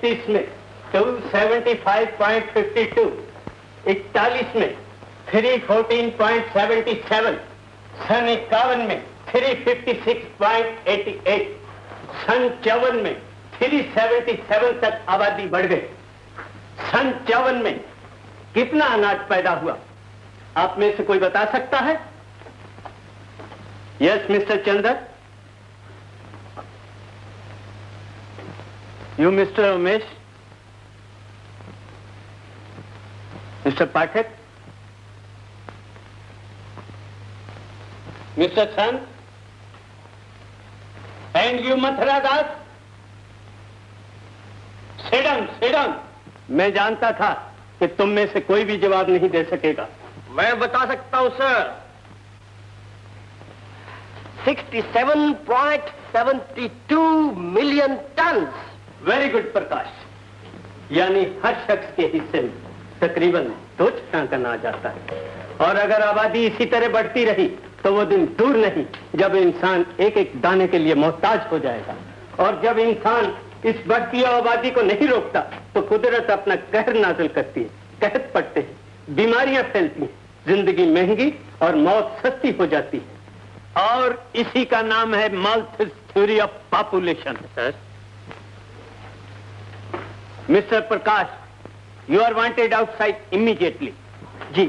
29 में 275.52, 41 में 314.77, सन 51 में 356.88, सन 54 में 377 तक आबादी बढ़ गई। सन 54 में कितना अनाज पैदा हुआ, आप में से कोई बता सकता है? Yes mister Chander, you mister Umesh, mister Pathak, mister Sun, and you Mathura Das, sit down. मैं जानता था कि तुम में से कोई भी जवाब नहीं दे सकेगा। मैं बता सकता हूं sir, 67.72 million ton. Very good Prakash, यानी हर शख्स के हिस्से में तकरीबन 2 टन अनाज आता है। और अगर आबादी इसी तरह बढ़ती रही तो वो दिन दूर नहीं जब इंसान एक एक दाने के लिए मोहताज हो जाएगा। और जब इंसान इस बढ़ती आबादी को नहीं रोकता तो कुदरत अपना कहर नाजिल करती है, कहत पड़ते हैं, बीमारियां फैलती हैं, जिंदगी महंगी और मौत सस्ती हो जाती है। और इसी का नाम है Malthus theory of population. Sir, mister Prakash, you are wanted outside immediately. जी।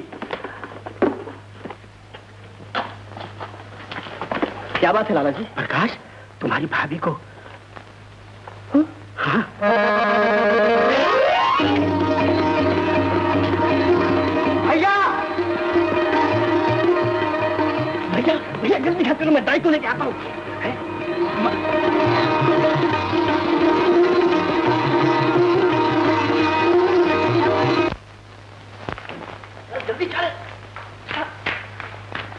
क्या बात है लाला जी? प्रकाश, तुम्हारी भाभी को। हाँ। भैया भैया भैया जल्दी हाथ करो, मैं दाई को लेके आता हूँ। जल्दी चले।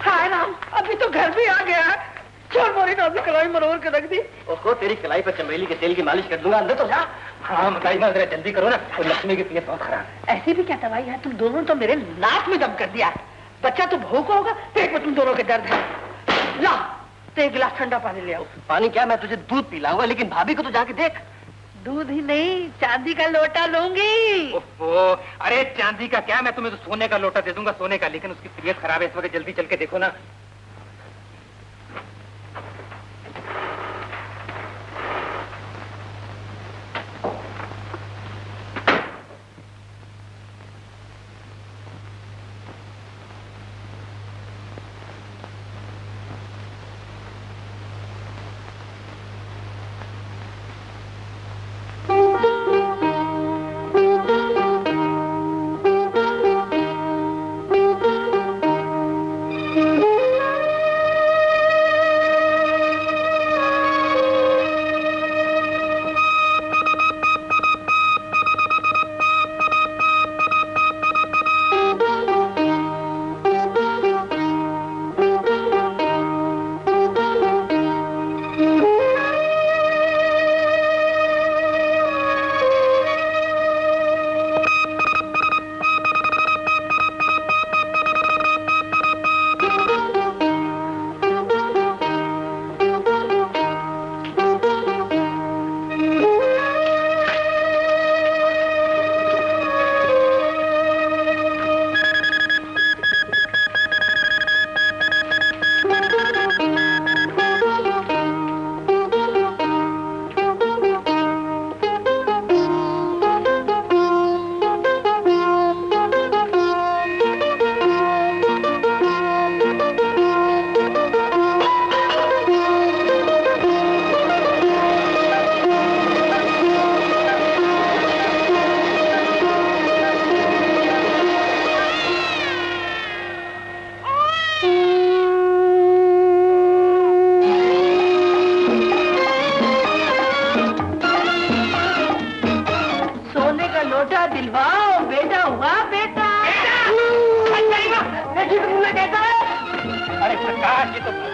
हाय राम, अभी तो घर भी आ गया। चोर मोरी ने अपनी कलाई मरोड़ के रख दी। ओहो, तेरी कलाई पर चमेली के तेल की मालिश कर दूंगा, अंदर तो जा। हाँ मकाई ना, जरा जल्दी करो ना, और लक्ष्मी की तबीयत बहुत खराब है। ऐसी भी क्या दवाई है? तुम दोनों तो मेरे नाक में दम कर दिया। बच्चा तो भूखा होगा, पेट में तुम दोनों के दर्द है। ला, तो एक गिलास ठंडा पानी ले आओ। पानी क्या, मैं तुझे दूध पिलाऊंगा, लेकिन भाभी को तो जाके देख। दूध ही नहीं, चांदी का लोटा लूंगी। ओहो, अरे चांदी का क्या, मैं तुम्हें तो सोने का लोटा दे दूंगा, सोने का। लेकिन उसकी तबीयत खराब है इस वक्त, जल्दी चल के देखो ना।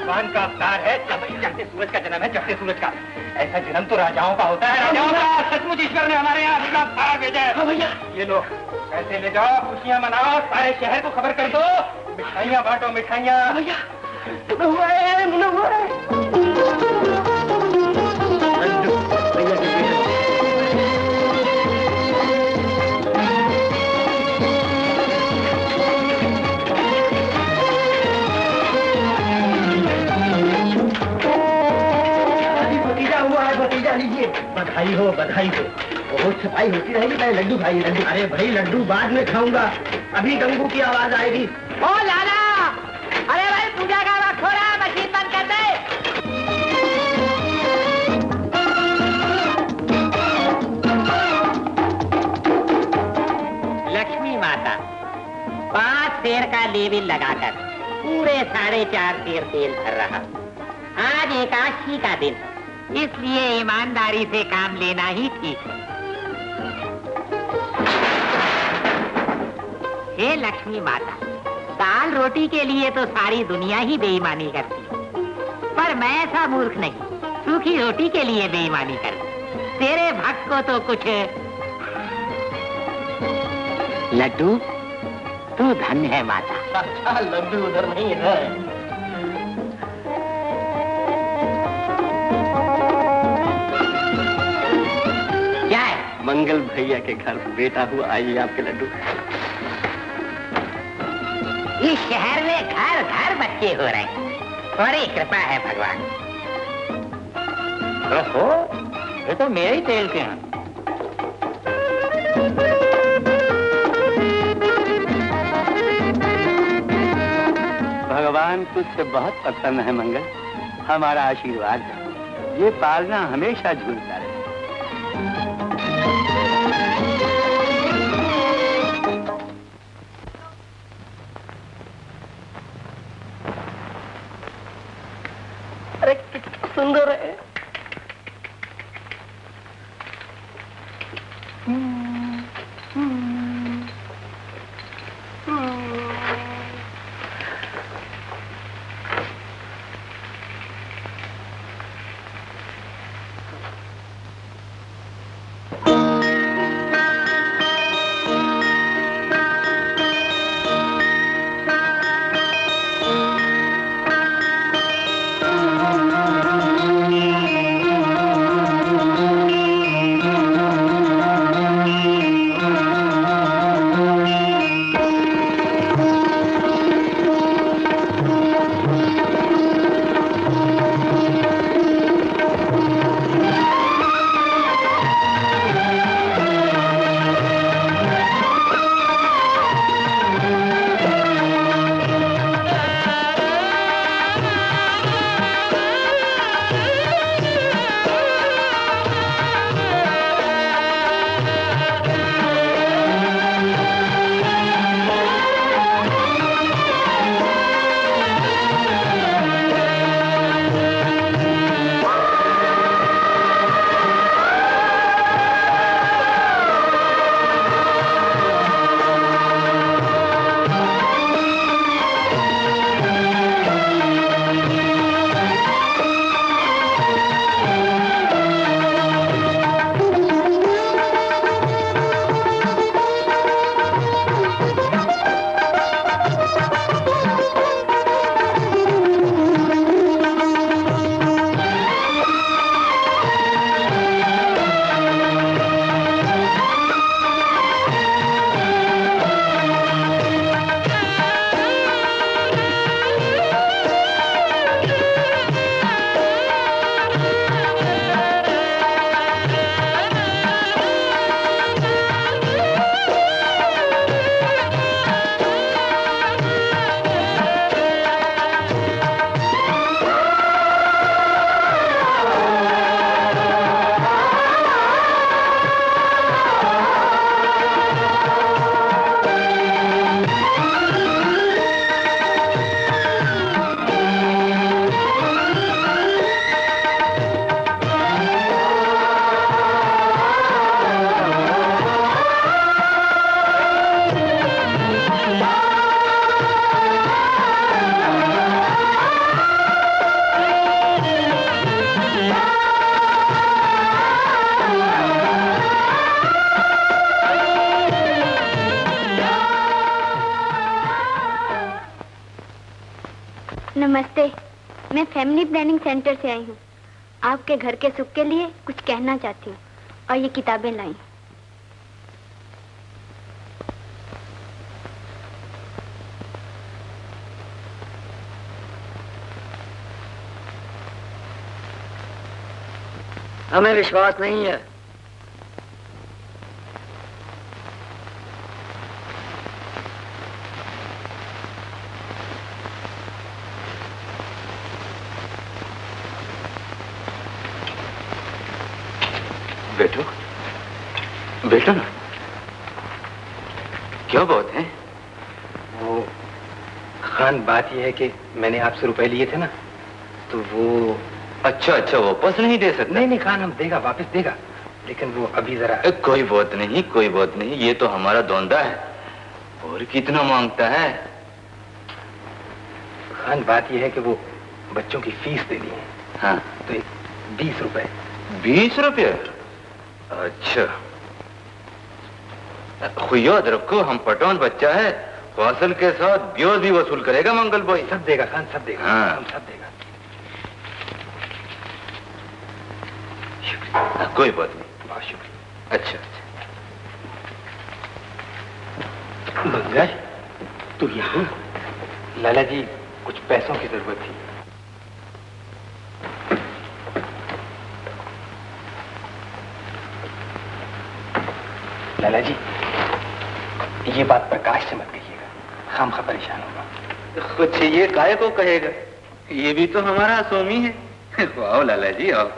भगवान का अवतार है, चढ़ते सूरज का जन्म है, चढ़ते सूरज का। ऐसा जन्म तो राजाओं का होता है, राजाओं का। सचमुच ईश्वर ने हमारे यहाँ अपना अवतार भेजा है। हाँ भैया, ये लो पैसे ले जाओ, खुशियाँ मनाओ, सारे शहर को खबर कर दो, मिठाइयाँ बांटो, मिठाइयाँ। भैया मुना हुआ है, मुना हुआ है। बधाई हो बधाई हो। बहुत सफाई होती रहेगी, पहले लड्डू खाइए लड्डू। अरे भाई लड्डू बाद में खाऊंगा, अभी गंगू की आवाज आएगी। ओ लाला, अरे भाई पूजा का वक्त हो रहा है, मशीन बंद कर दे। लक्ष्मी माता 5 सेर का लेविल लगाकर पूरे 4.5 सेर तेल भर रहा। आज एकादशी का दिन, इसलिए ईमानदारी से काम लेना ही ठीक है। हे लक्ष्मी माता, दाल रोटी के लिए तो सारी दुनिया ही बेईमानी करती है, पर मैं ऐसा मूर्ख नहीं, सूखी रोटी के लिए बेईमानी करती। तेरे भक्त को तो कुछ। लड्डू, तू धन्य है माता। अच्छा लड्डू उधर नहीं है। क्या है? मंगल भैया के घर बेटा हुआ, आइए आपके लड्डू। इस शहर में घर घर बच्चे हो रहे हैं, बड़ी कृपा है भगवान। ओहो, ये तो मेरे ही तेल के हैं। भगवान तुझसे बहुत प्रसन्न है मंगल, हमारा आशीर्वाद है, ये पालना हमेशा झूलता रहे। अरे कितना सुंदर है। नमस्ते, मैं फैमिली प्लानिंग सेंटर से आई हूँ। आपके घर के सुख के लिए कुछ कहना चाहती हूँ और ये किताबें लाई। हमें विश्वास नहीं है। बैठो बैठो ना। क्या बात है? वो खान, बात यह है कि मैंने आपसे रुपए लिए थे ना, तो वो अच्छा वापस नहीं दे सकते? नहीं खान, हम देगा, वापस देगा, लेकिन वो अभी जरा। कोई बात नहीं, ये तो हमारा धंधा है। और कितना मांगता है? खान, बात यह है कि वो बच्चों की फीस देनी है। हाँ, तो 20 रुपए। 20 रुपये? अच्छा, याद रखो, हम पठान बच्चा है, फासल के साथ ब्याज भी वसूल करेगा मंगल भाई। सब देगा खान, सब देगा। हाँ, हम सब देगा। शुक्रिया। कोई बात नहीं, बहुत शुक्रिया। अच्छा। मंगल, तू यहाँ? लाला जी, कुछ पैसों की जरूरत थी। लाला जी, ये बात प्रकाश से मत कहिएगा, खामखा परेशान होगा। कुछ ये काहे को कहेगा, ये भी तो हमारा स्वामी है। आओ लाला जी, आओ।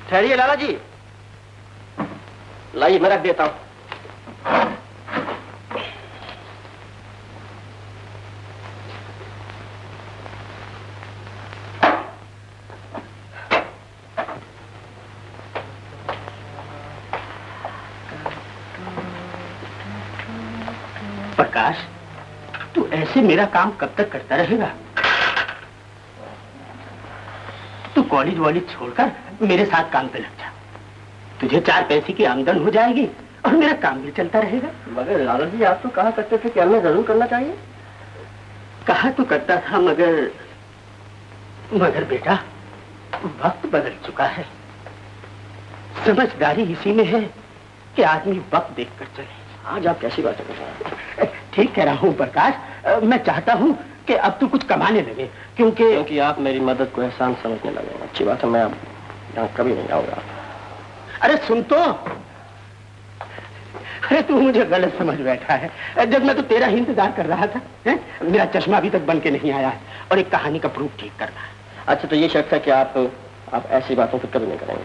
ठहरिए लाला जी, लाइए मैं रख देता हूं। प्रकाश, तू ऐसे मेरा काम कब तक करता रहेगा? तू कॉलेज वॉलेज छोड़कर मेरे साथ काम पे लग जा। तुझे 4 पैसे की आमदन हो जाएगी और मेरा काम भी चलता रहेगा। मगर लाला जी, आप तो कहा करते थे कि हमें जरूर करना चाहिए। कहा तो करता था, मगर बेटा, वक्त बदल चुका है। समझदारी इसी में है कि आदमी वक्त देखकर चले। आज आप कैसी बातें कर रहे हैं? ठीक कह रहा हूँ प्रकाश, मैं चाहता हूँ कि अब तू कुछ कमाने लगे, क्योंकि आप मेरी मदद को एहसान समझने लगे। अच्छी बात है, मैं अब यहाँ कभी नहीं आऊंगा। अरे सुन तो, अरे तू मुझे गलत समझ बैठा है। जब मैं तो तेरा ही इंतजार कर रहा था, है? मेरा चश्मा अभी तक बन के नहीं आया है और एक कहानी का प्रूफ ठीक करना है। अच्छा, तो ये शर्त है कि आप ऐसी बातों को कभी नहीं करेंगे?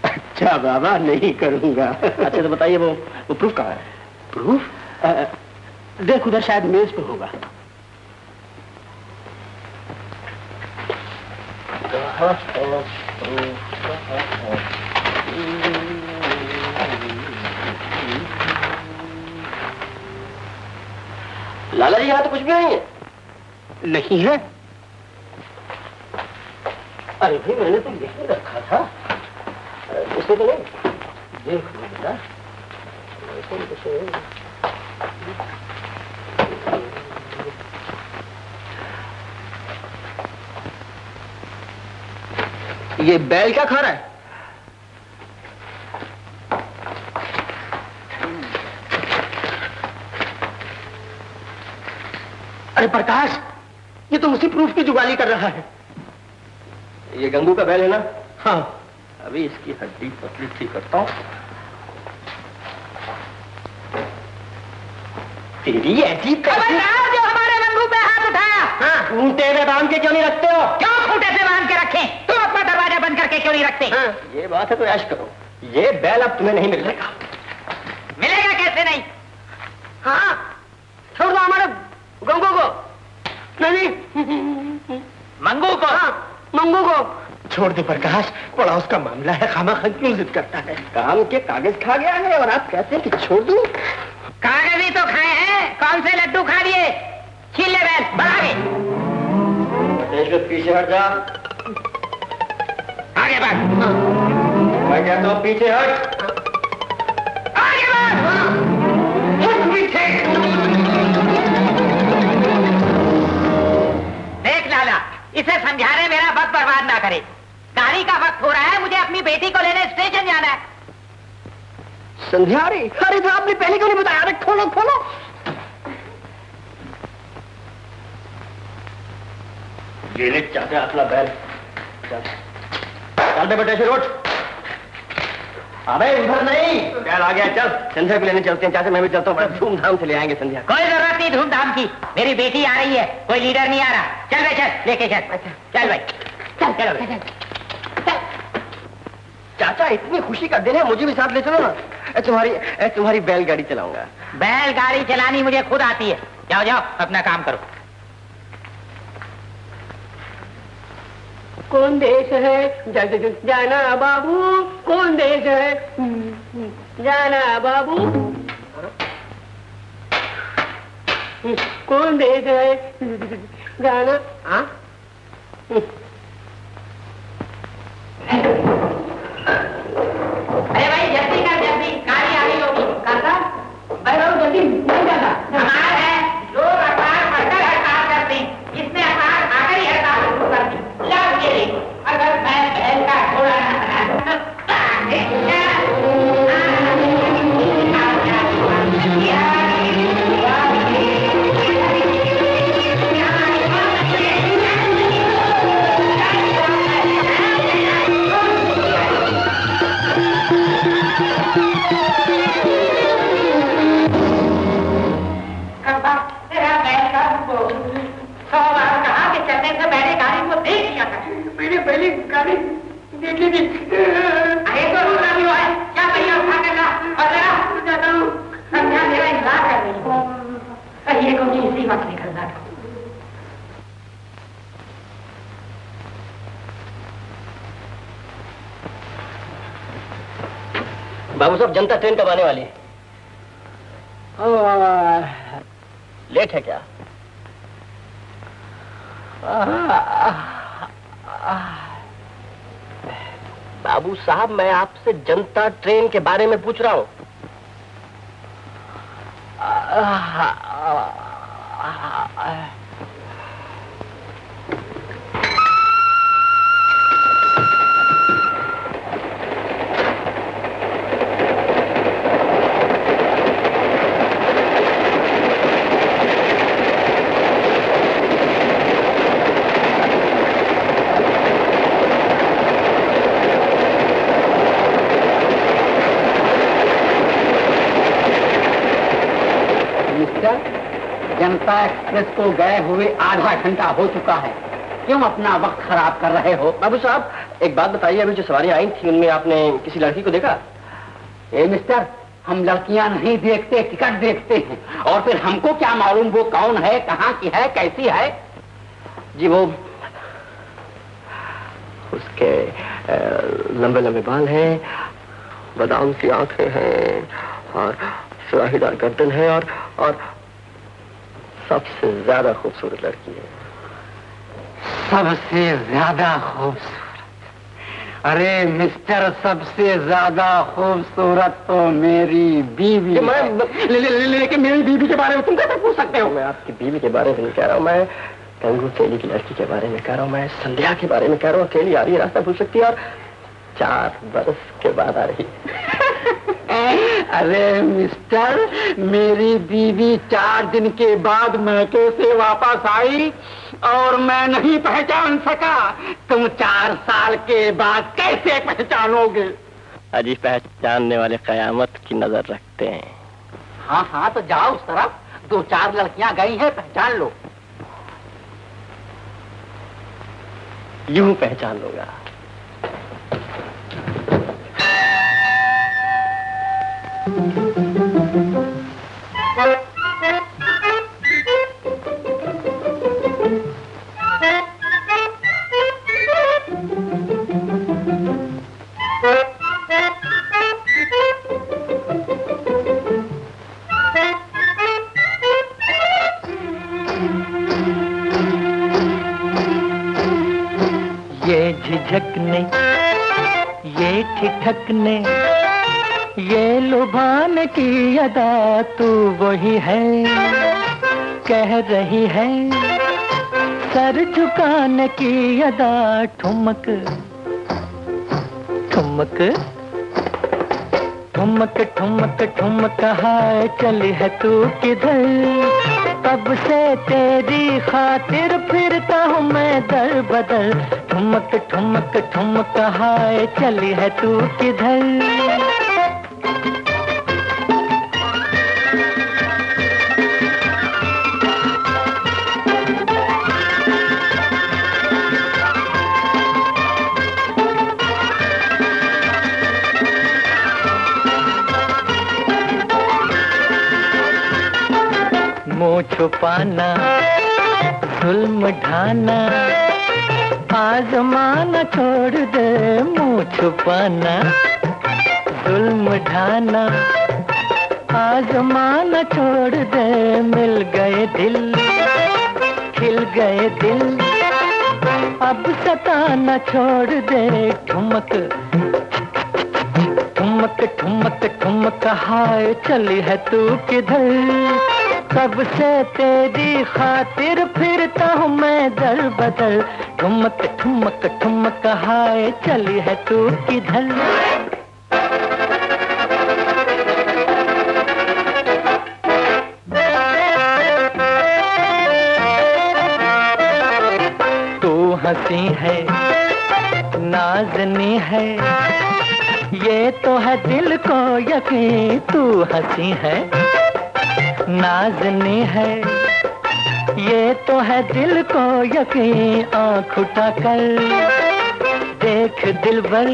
अच्छा बाबा, नहीं करूंगा। अच्छा, तो बताइए वो प्रूफ कहाँ है? प्रूफ? देख उधर, शायद मेज पे होगा। लाला जी, यहाँ तो कुछ भी नहीं है। नहीं है? अरे भाई, मैंने तो यही रखा था, इसमें तो नहीं। देख लो बेटा, ये बैल क्या खा रहा है? अरे प्रकाश, ये तो उसी प्रूफ की जुगाली कर रहा है। ये गंगू का बैल है ना? हाँ। अभी इसकी हड्डी पतली ठीक करता हूँ। तेरी ऐसी जो हमारे गंगू पे हाथ उठाया। हाँ, खूंटे में बांध के क्यों नहीं रखते हो? क्यों खूंटे से बांध के रखें? तुम अपना दरवाजा बंद करके क्यों नहीं रखते? हाँ, ये बात है तो ऐश करो, ये बैल अब तुम्हें नहीं मिलेगा। मिलेगा कैसे नहीं? हाँ, छोड़ दो हमारे गंगू को। नहीं, मंगू को? हाँ, मंगू को छोड़ दे प्रकाश, बड़ा उसका मामला है, खामखा क्यों जिद करता है? काम के कागज खा गया है और आप कहते हैं कि छोड़ दूं? कागज ही तो खाए हैं, कौन से लड्डू खा लिए? छीन ले बैल, बढ़ा आगे। पीछे हट जा। आगे बढ़। मैं कहता हूँ पीछे हट। आगे बढ़। हट पीछे। देख लाला, इसे समझा बर्बाद ना करे। गाड़ी का वक्त हो रहा है, मुझे अपनी बेटी को लेने स्टेशन जाना है। संध्या रे, अरे तो आपने पहले क्यों नहीं बताया? अरे खोलो खोलो। ये ले चाहते अपना बैल। चल बे बेटे, फिर उठ। अबे उधर नहीं, बैल आ गया। चल संध्या को लेने चलते हैं। चाचा मैं भी चलता हूँ, बड़ा धूमधाम से ले आएंगे संध्या। कोई जरूरत नहीं धूमधाम की, मेरी बेटी आ रही है, कोई लीडर नहीं आ रहा। चल भाई चल, लेके चल। चल भाई चल, चलो चाचा इतनी खुशी का दिन है, मुझे भी साथ ले चलो ना। तुम्हारी बैलगाड़ी चलाऊंगा। बैलगाड़ी चलानी मुझे खुद आती है। जाओ जाओ अपना काम करो। कौन देश है जाना बाबू, कौन देश है जाना बाबू, कौन देश है जाना। हाँ अरे भाई जल्दी कर, जल्दी गाड़ी आ गई होगी। काका भाई जल्दी नहीं जाता। हमार है लोग अखबार पढ़कर हड़ताल करते हैं, इसने अखबार आकर ही हड़ताल शुरू कर दी। लाओ ये ले, अगर मैं बैल का घोड़ा गाड़ी देखी थी। अरे तो रोना भी हुआ है क्या? भैया उठा कर ला और जरा जाता हूँ। संध्या मेरा इंतजार कर रही है, ये कौन इसी वक्त निकल रहा। बाबू साहब जनता ट्रेन कब आने वाली है? लेट है क्या? बाबू साहब मैं आपसे जनता ट्रेन के बारे में पूछ रहा हूं। जनता एक्सप्रेस को गए हुए आधा घंटा हो चुका है, क्यों अपना वक्त खराब कर रहे हो? बाबू साहब एक बात बताइए, अभी जो सवारियां आई थी उनमें आपने किसी लड़की को देखा? ए मिस्टर, हम लड़कियां नहीं देखते, टिकट देखते हैं। और फिर हमको क्या मालूम वो कौन है, कहाँ की है, कैसी है? जी वो उसके लंबे लंबे बाल हैं, बादाम सी आंखें हैं और सुराहीदार गर्दन है और सबसे ज्यादा खूबसूरत लड़की है। सबसे ज्यादा खूबसूरत? अरे मिस्टर, सबसे ज्यादा खूबसूरत तो मेरी बीवी है। लेकिन मेरी बीवी के बारे में तुम कैसे पूछ सकते हो? मैं आपकी बीवी के बारे में नहीं कह रहा हूँ, मैं गंगू तेली की लड़की के बारे में कह रहा हूँ, मैं संध्या के बारे में कह रहा हूँ। अकेली आ रही है, रास्ता भूल सकती है और 4 बरस के बाद आ रही अरे मिस्टर, मेरी बीवी 4 दिन के बाद मैके से वापस आई और मैं नहीं पहचान सका। तुम 4 साल के बाद कैसे पहचानोगे? अजी पहचानने वाले कयामत की नजर रखते हैं। हाँ हाँ तो जाओ उस तरफ, 2-4 लड़कियां गई हैं, पहचान लो। यूं पहचान लूंगा। ये झिझकने, ये ठिठकने, ये लुभाने की अदा तू वही है, कह रही है सर झुकाने की अदा, ठुमक ठुमक ठुमक ठुमक ठुमक हाय चली है तू किधर, तब से तेरी खातिर फिरता हूँ मैं दर बदर, ठुमक ठुमक ठुमक हाय चली है तू किधर। मुँह छुपाना, जुल्म ढाना, आजमाना छोड़ दे, मुँह छुपाना, जुल्म ढाना, आजमाना छोड़ दे, मिल गए दिल, खिल गए दिल, अब सताना छोड़ दे, ठुमक ठुमक ठुमक ठुमक हाय चली है तू किधर, कब से तेरी खातिर फिरता हूँ मैं दर बदर, ठुमक ठुमक ठुमक हाय चली है तू किधर। तू हंसी है नाज़नी है, ये तो है दिल को यकीन, तू हंसी है नाज़नी है, ये तो है दिल को यकीन, आँख उठा कर देख दिलबर,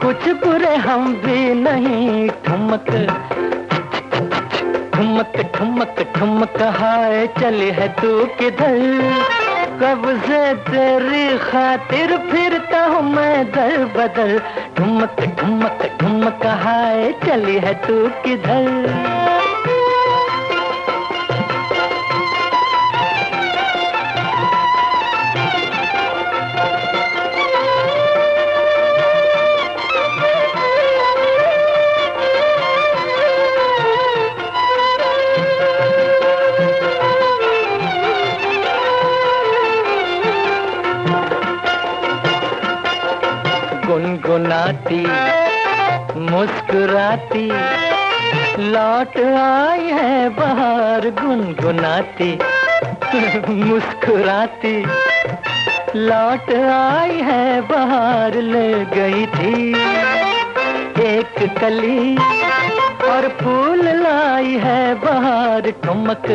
कुछ बुरे हम भी नहीं, ठुमक ठुमक ठुमक ठुमक हाय चली है तू किधर, कब से तेरी खातिर फिरता हूँ मैं दर बदर, ठुमक ठुमक ठुमक हाय चली है तू किधर। गुनगुनाती मुस्कुराती लौट आई है बाहर, गुनगुनाती मुस्कुराती लौट आई है बाहर, ले गई थी एक कली और फूल लाई है बाहर, ठुमक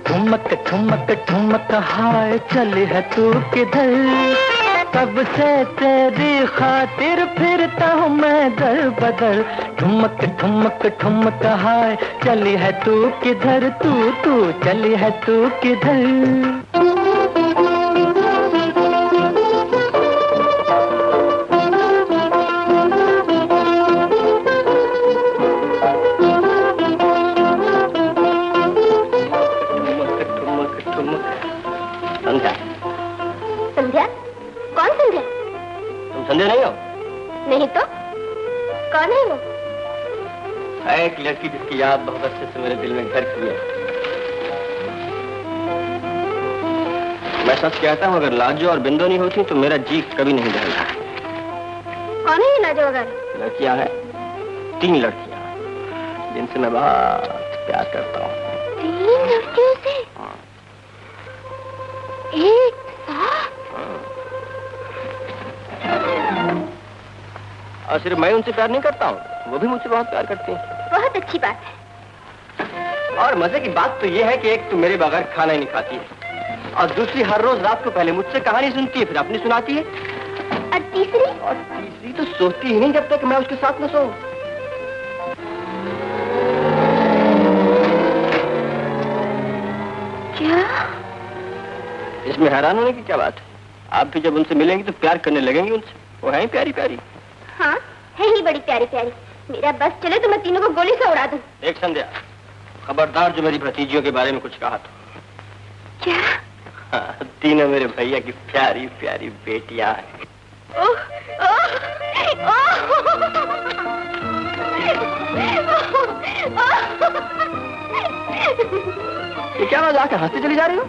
ठुमक ठुमक ठुमक हाय चली है तू किधर, कब से तेरी खातिर फिरता हूँ मैं दर बदर, ठुमक ठुमक ठुमक हाय चली है तू किधर, तू चली है तू किधर। संध्या, संध्या? कौन संध्या? तुम संध्या नहीं हो? नहीं तो कौन है वो? एक लड़की जिसकी याद बहुत अच्छे से मेरे दिल में घर की है। मैं सच कहता हूँ, अगर लाजो और बिंदु नहीं होती तो मेरा जी कभी नहीं बदलता। कौन है ये लाजो वगैरह? लड़कियां हैं, 3 लड़कियां जिनसे मैं बहुत प्यार करता हूँ। 3 लड़कियों से? एक साथ? और सिर्फ मैं उनसे प्यार नहीं करता हूँ, वो भी मुझसे बहुत प्यार करती हैं। बहुत अच्छी बात है। और मजे की बात तो ये है कि एक तो मेरे बगैर खाना ही नहीं खाती है, और दूसरी हर रोज रात को पहले मुझसे कहानी सुनती है, फिर अपनी सुनाती है। और तीसरी? और तीसरी तो सोती ही नहीं जब तक मैं उसके साथ न सोऊं। क्या? इसमें हैरान होने की क्या बात है? आप भी जब उनसे मिलेंगी तो प्यार करने लगेंगी उनसे। वो है ही प्यारी प्यारी। हाँ, है ही बड़ी प्यारी प्यारी। मेरा बस चले तो मैं तीनों को गोली से उड़ा दूं। एक संध्या, खबरदार जो मेरी भतीजियों के बारे में कुछ कहा तो। क्या? हाँ, तीनों मेरे भैया की प्यारी प्यारी बेटियां हैं। ओह, ओह, ये क्या बात, आकर हंसते चली जा रही हो?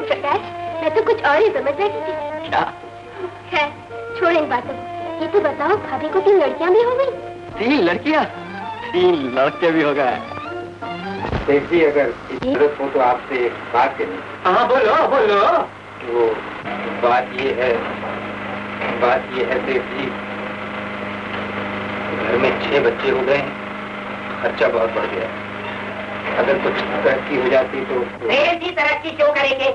प्रकाश, मैं तो कुछ और ही समझ रही थी। क्या? है, छोड़ इन बातों। ये तो बताओ, भाभी को 3 लड़कियां भी हो गई? 3 लड़कियां? 3 लड़के भी हो गए। देखिए, अगर जरूरत हो तो आपसे बात करनी। हाँ बोलो बोलो। वो बात ये है सेठ जी, घर में 6 बच्चे हो गए हैं, खर्चा बहुत बढ़ गया। अगर कुछ तरक्की हो जाती तो। सेठ जी तरक्की क्यों करेंगे?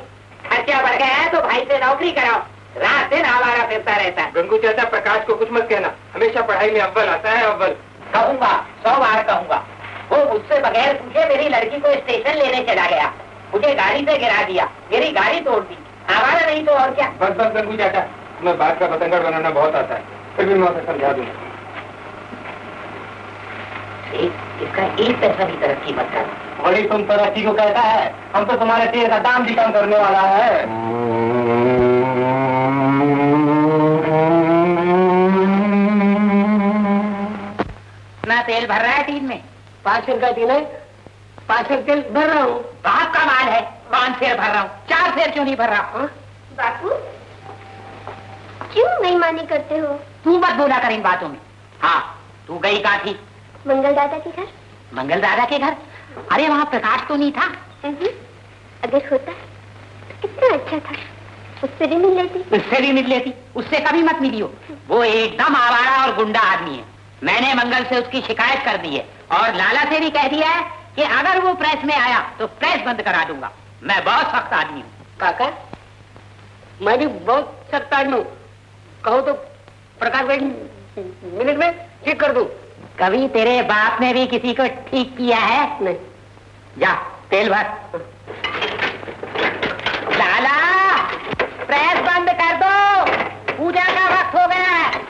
खर्चा बढ़ गया है तो भाई से नौकरी कराओ, रात दिन आवारा फिरता रहता है। गंगू चाचा, प्रकाश को कुछ मत कहना, हमेशा पढ़ाई में अव्वल आता है, अव्वल। कहूंगा, 100 बार कहूंगा। वो मुझसे बगैर पूछे मेरी लड़की को स्टेशन लेने चला गया, मुझे गाड़ी से गिरा दिया, मेरी गाड़ी तोड़ दी। आवारा नहीं तो और क्या। बस बस गंगू चाचा, तुम्हें बात का बतंगड़ बनाना बहुत आता है, फिर भी मैं उसे समझा दूंगा। इसका 1 पैसा भी तरक्की मत कर। बड़ी तुम तरक्की को कहता है, हम तो तुम्हारे तेल का दाम भी कम करने वाला है। ना तेल भर रहा है टीन में? 5 सेर का टीन है, 5 सेर तेल भर रहा हूँ। बाप का माल है, 5 सेर भर रहा हूँ, 4 सेर क्यों नहीं भर रहा? बापू, क्यों नहीं मानी करते हो? तू मत बोला कर इन बातों में। हाँ, तू गई कहाँ थी? मंगल दादा के घर। मंगल दादा के घर? अरे वहाँ प्रकाश तो नहीं था? अगर होता तो कितना अच्छा था, उससे भी मिल लेती। उससे भी मिल लेती, उससे कभी मत मिली हो। वो एकदम आवारा और गुंडा आदमी है। मैंने मंगल से उसकी शिकायत कर दी है और लाला से भी कह दिया है कि अगर वो प्रेस में आया तो प्रेस बंद करा दूंगा। मैं बहुत सख्त आदमी हूँ। काका, मैं भी बहुत सख्त आदमी हूँ। कहो तो प्रकाश भाई मिनट में ठीक कर दूं। कभी तेरे बाप ने भी किसी को ठीक किया है? नहीं। जा तेल भर। लाला, प्रेस बंद कर दो, पूजा का वक्त हो गया है।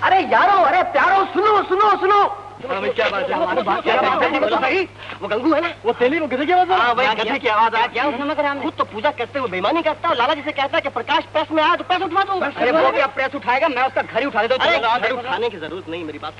अरे यारो, अरे प्यारो, सुनो सुनो सुनो। क्या बात है? वो गंगू है ना, वो तेली, वो गधे की आवाज। हाँ भाई, गधे की आवाज आ क्या उसने खुद तो पूजा करते हुए बेईमानी करता है। लाला जी से कहता है कि प्रकाश प्रेस में आया तो प्रेस उठवा दो। अरे वो क्या प्रेस उठाएगा, मैं उसका घर ही उठा देता हूँ। अरे घर उठाने की जरूरत नहीं, मेरी बात।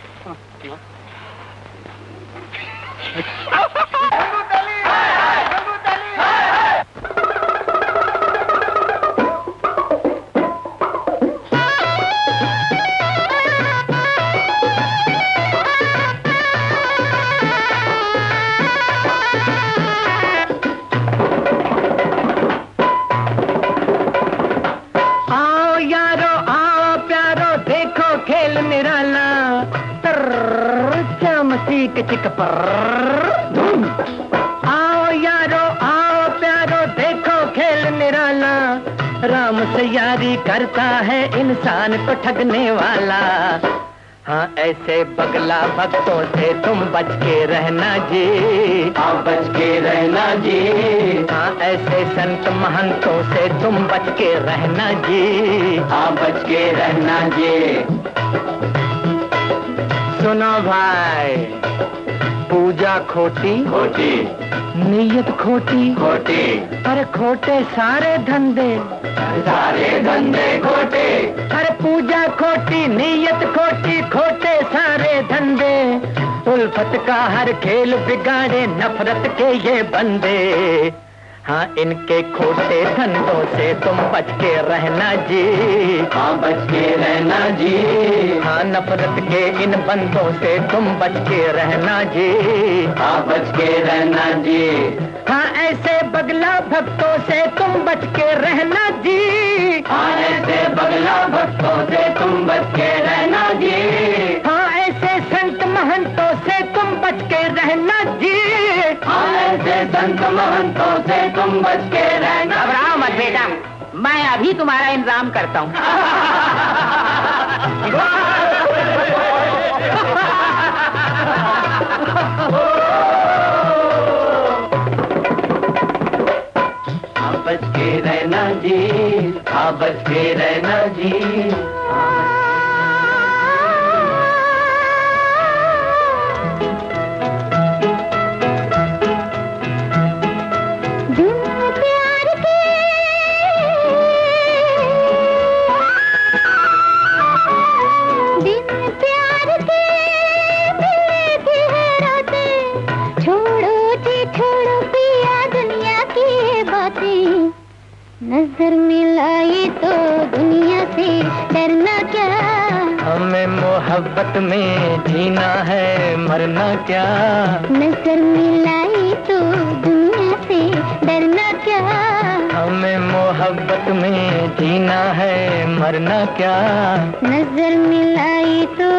चिक पर आओ यारो, आओ प्यारो, देखो खेल निराला। राम से यारी करता है इंसान को ठगने वाला। हाँ, ऐसे बगला भक्तों से तुम बच के रहना जी। हाँ, बच के रहना जी। हाँ, ऐसे संत महंतों से तुम बच के रहना जी। हाँ, बच के रहना जी। सुनो भाई, पूजा खोटी खोटी, नीयत खोटी खोटी, अरे खोटे सारे धंधे, सारे धंधे खोटे। अरे पूजा खोटी, नीयत खोटी, खोटे सारे धंधे। उल्फत का हर खेल बिगाड़े नफरत के ये बंदे। हाँ, इनके खोटे धंधों से तुम बच के रहना जी। हाँ, बच के रहना जी। हाँ, नफरत के इन बंदों से तुम बच के रहना जी। हाँ, बच के रहना जी। हाँ, ऐसे बगला भक्तों से तुम बच के रहना जी। हाँ, ऐसे बगला भक्तों से तुम बच के रहना जी। हाँ, ऐसे संत महंतों से तुम बच के रहना जी। हाँ, ऐसे संत महंतों से तुम बच के रहना। घबराओ मत बेटा, मैं अभी तुम्हारा इंतजाम करता हूँ। हाँ, बच के रहना जी। हाँ, बच के रहना जी। दिन प्यार के मोहब्बत में जीना है मरना क्या। नजर मिलाई तो दुनिया से डरना क्या। हमें मोहब्बत में जीना है मरना क्या। नजर मिलाई तो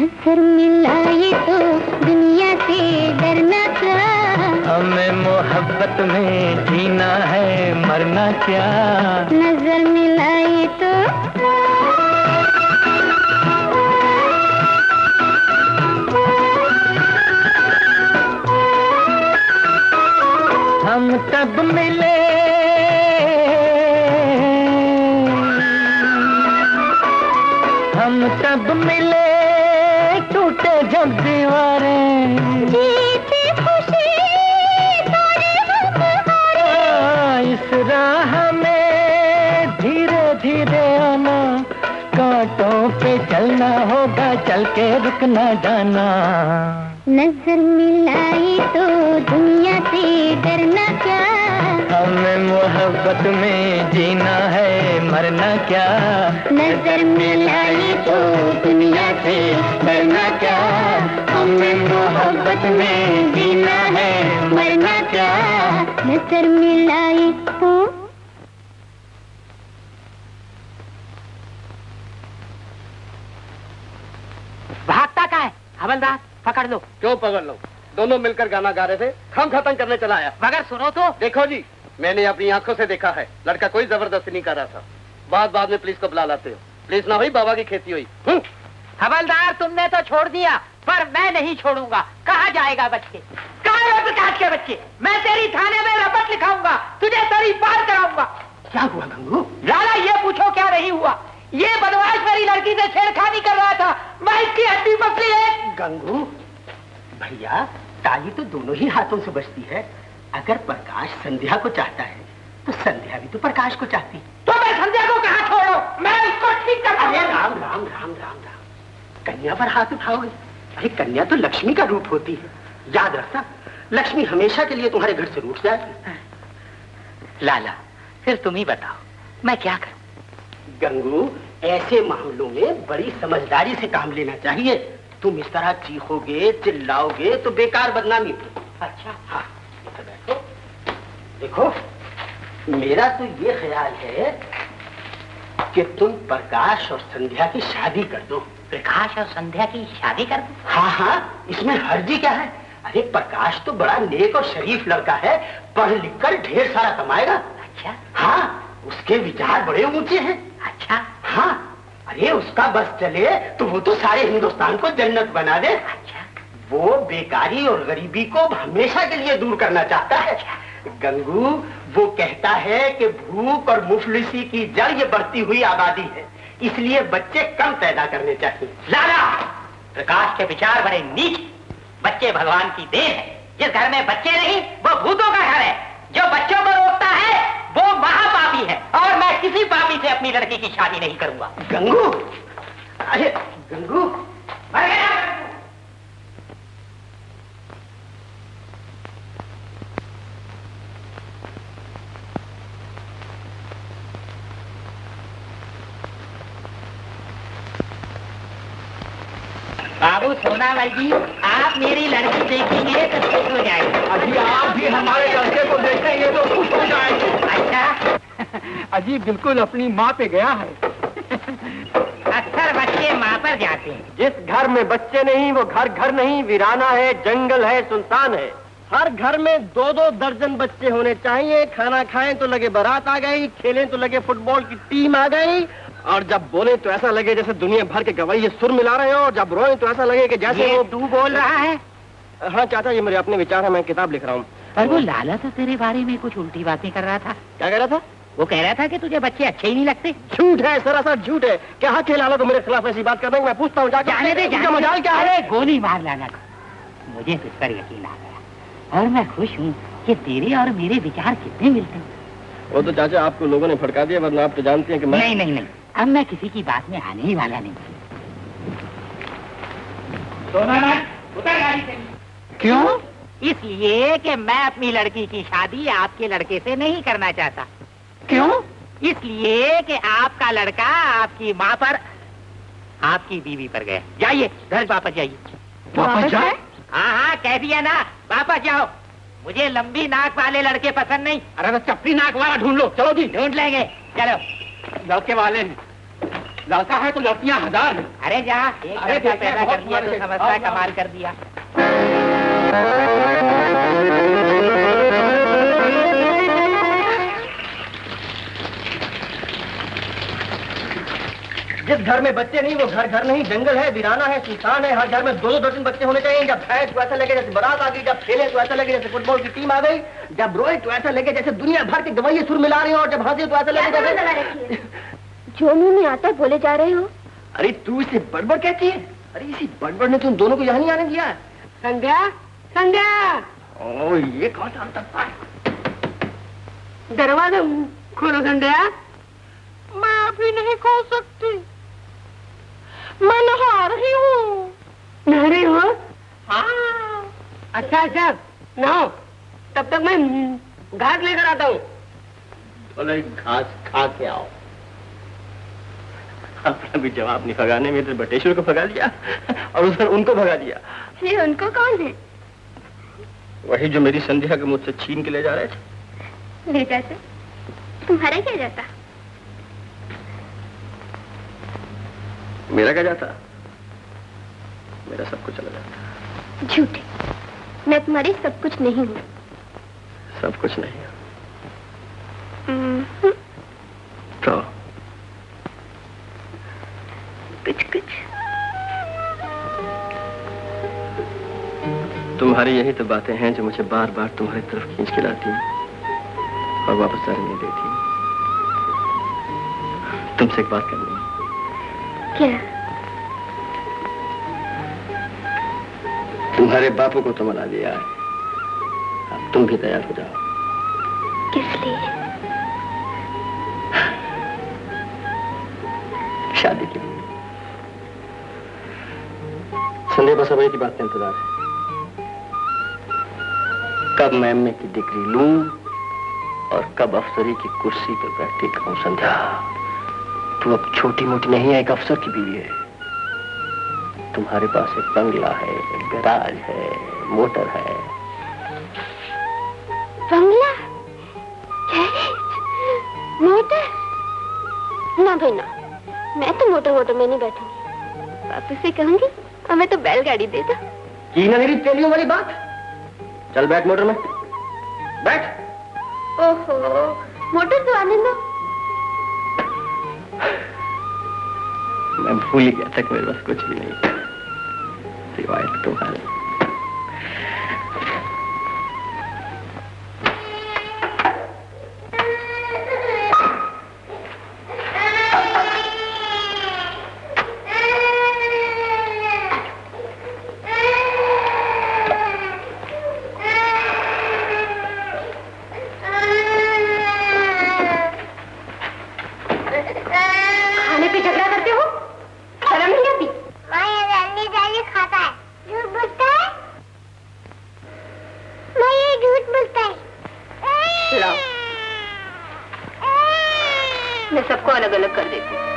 नजर मिलाई तो दुनिया से डरना क्या। हमें मोहब्बत में जीना है मरना क्या। नजर मिलाई तो हम तब मिले हम तब मिले टूटे जब दीवारें। जीती खुशी तोड़े हम हारे। इस राह में धीरे धीरे आना, कांटों पे चलना होगा, चल के रुक ना जाना। नजर मिलाई तो दुनिया से डरना क्या। हमें मोहब्बत में जीना है मरना क्या। नजर मिलाई तो दुनिया से डरना क्या। हमें मोहब्बत में जीना है मरना क्या। नजर मिलाई तो भागता का है हवलदार, पकड़ लो। क्यों पकड़ लो? दोनों मिलकर गाना गा रहे थे, हम खत्म करने चला आया। मगर सुनो तो। देखो जी, मैंने अपनी आंखों से देखा है, लड़का कोई जबरदस्ती नहीं कर रहा था। बाद में पुलिस को बुला लाते हो। पुलिस ना हुई, बाबा की खेती हुई। हवलदार तुमने तो छोड़ दिया, पर मैं नहीं छोड़ूंगा। कहाँ जाएगा बच्चे? कहाँ है प्रकाश के बच्चे? मैं तेरी थाने में रपट लिखाऊंगा, तुझे सरी पार कराऊंगा। क्या हुआ गंगू? लाला ये पूछो क्या नहीं हुआ। ये बदमाश मेरी लड़की से छेड़खानी कर रहा था, मैं इसकी हड्डी पसली है। गंगू भैया, ताली तो दोनों ही हाथों से बजती है। अगर प्रकाश संध्या को चाहता है तो संध्या भी तो प्रकाश को चाहती। तो मैं संध्या को कहाँ छोड़ो, मैं उसको ठीक कर। अरे राम राम राम राम राम, कन्या पर हाथ उठाओगे? अरे कन्या तो लक्ष्मी का रूप होती है, याद रखना। लक्ष्मी हमेशा के लिए तुम्हारे घर से रूठ जाएगी। लाला फिर तुम ही बताओ, मैं क्या करूं? गंगू, ऐसे मामलों में बड़ी समझदारी से काम लेना चाहिए। तुम इस तरह चीखोगे चिल्लाओगे तो बेकार बदनामी। अच्छा हाँ, इधर बैठो। देखो, मेरा तो ये ख्याल है कि तुम प्रकाश और संध्या की शादी कर दो। प्रकाश और संध्या की शादी कर दूं? हाँ हाँ, इसमें हर्जी क्या है? अरे प्रकाश तो बड़ा नेक और शरीफ लड़का है, पढ़ लिख कर ढेर सारा कमाएगा। अच्छा हाँ, उसके विचार बड़े ऊंचे हैं। अच्छा हाँ, अरे उसका बस चले तो वो तो सारे हिंदुस्तान को जन्नत बना दे। अच्छा। वो बेकारी और गरीबी को हमेशा के लिए दूर करना चाहता है। गंगू, वो कहता है कि भूख और मुफलिसी की जड़ ये बढ़ती हुई आबादी है, इसलिए बच्चे कम पैदा करने चाहिए। लाला, प्रकाश के विचार बड़े नीच। बच्चे भगवान की देन है। जिस घर में बच्चे नहीं वो भूतों का घर है। जो बच्चों को रोकता है वो महापापी है, और मैं किसी पापी से अपनी लड़की की शादी नहीं करूंगा। गंगू, अरे गंगू, मर गया। बाबू सोनावल जी, आप मेरी लड़की देखेंगे तो खुश हो जाएंगे। अजी आप भी हमारे लड़के को देखेंगे तो खुश हो जाएंगे। अच्छा, अजी बिल्कुल अपनी माँ पे गया है। अक्सर बच्चे माँ पर जाते हैं। जिस घर में बच्चे नहीं वो घर नहीं, वीराना है, जंगल है, सुनसान है। हर घर में 2-2 दर्जन बच्चे होने चाहिए। खाना खाएं तो लगे बारात आ गई, खेलें तो लगे फुटबॉल की टीम आ गई, और जब बोले तो ऐसा लगे जैसे दुनिया भर के गवैये सुर मिला रहे हो, और जब रोए तो ऐसा लगे कि जैसे ये वो। तू बोल रहा है? हाँ चाचा, ये मेरे अपने विचार है, मैं किताब लिख रहा हूँ। अरे वो लाला तो तेरे बारे में कुछ उल्टी बातें कर रहा था। क्या कह रहा था? वो कह रहा था कि तुझे बच्चे अच्छे ही नहीं लगते। झूठ है, सरासर झूठ है। क्या हक है लाला तो मेरे खिलाफ ऐसी बात करने? मैं पूछता हूँ जाके। जाने दे, इसका मजाल क्या है? अरे गोली मार लाना, मुझे तुझ पर यकीन आ गया और मैं खुश हूँ कि तेरे और मेरे विचार कितने मिलते हैं। वो तो चाचा आपको लोगों ने भड़का दिया, वरना आप तो जानती हैं कि मैं... नहीं, अब मैं किसी की बात में आने ही वाला नहीं। उतर गाड़ी से। क्यों? इसलिए कि मैं अपनी लड़की की शादी आपके लड़के से नहीं करना चाहता। क्यों? इसलिए कि आपका लड़का आपकी माँ पर, आपकी बीवी पर गया। जाइए घर वापस जाइए। वापस जाए? हाँ, कह दिया ना, वापस जाओ। मुझे लंबी नाक वाले लड़के पसंद नहीं। अरे तो चपटी नाक वाला ढूंढ लो। चलो जी, ढूंढ लेंगे, चलो। लड़के वाले हैं, लड़का है तो लड़कियां हजार हैं। अरे जा, एक लड़का पैदा कर दिया तो समझता है कमाल कर दिया। जिस घर में बच्चे नहीं वो घर नहीं, जंगल है, वीराना है, सुनसान है। हर घर में 2-2 बच्चे होने चाहिए। जब भैंस तो ऐसा लगे जैसे बारात आ गई, जब खेले तो ऐसा लगे जैसे फुटबॉल की टीम आ गई, जब रोए तो ऐसा लगे जैसे दुनिया भर के गवैये सुर मिला रही हो, और जब हंसे तो ऐसा लगे जैसे... जो मुंह में आता है बोले जा रहे हो। अरे तू इसे बड़बड़ कहती है? अरे इसी बड़बड़ ने तुम दोनों को यहाँ नहीं आने दिया। संध्या, संध्या, ओ ये कौन सा अंतर है? दरवाजा खोलो संध्या। मैं अभी नहीं खोल सकती, मैं नहा रही हूँ। नहा रही हो? हाँ। अच्छा, नहाओ, तब तक मैं घास लेकर आता हूँ। बोले घास खा के आओ। आपने भी जवाब नहीं भगाने में तो बटेश्वर को भगा लिया और उधर उनको भगा दिया। ये उनको कौन है? वही जो मेरी संध्या के मुझसे छीन के ले जा रहे थे। ले जाते? तुम्हारा क्या जाता? मेरा क्या जाता? मेरा सब कुछ चला जाता। झूठे, मैं तुम्हारी सब कुछ नहीं हूँ। सब कुछ नहीं है तो कुछ। तुम्हारी यही तो बातें हैं जो मुझे बार बार तुम्हारी तरफ खींच के लाती और वापस जाने नहीं देती। तुमसे एक बात करनी है। क्या? तुम्हारे बापू को तो मना दिया है, अब तुम भी तैयार हो जाओ। किस लिए? शादी के लिए। संदेह बस अब एक ही बात का इंतजार है, कब मैं एमए की डिग्री लूं और कब अफसरी की कुर्सी पर बैठी कहूं संध्या तू अब छोटी मोटी नहीं है, एक अफसर की बीवी है। तुम्हारे पास एक बंगला है, एक गैराज है, मोटर है। बंगला, मोटर? ना भाई ना, मैं तो मोटर में नहीं बैठूंगी। पापा से कहूंगी और मैं तो बैलगाड़ी दे दो। की ना मेरी तेलियों वाली बात। चल बैठ मोटर में, बैठ। ओहो, मोटर तो आने दो। मैं भूल ही गया था कि मेरे पास कुछ भी नहीं सिवाय तुम्हारे। मैं सबको अलग अलग कर देती हूँ।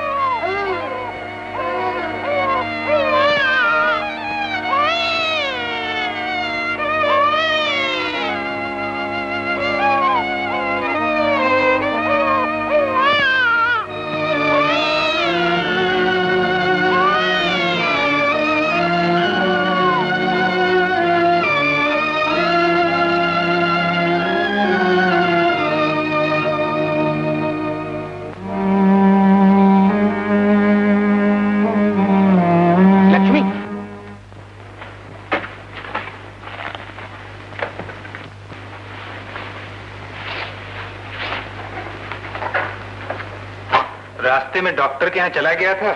रास्ते में डॉक्टर के यहाँ चला गया था,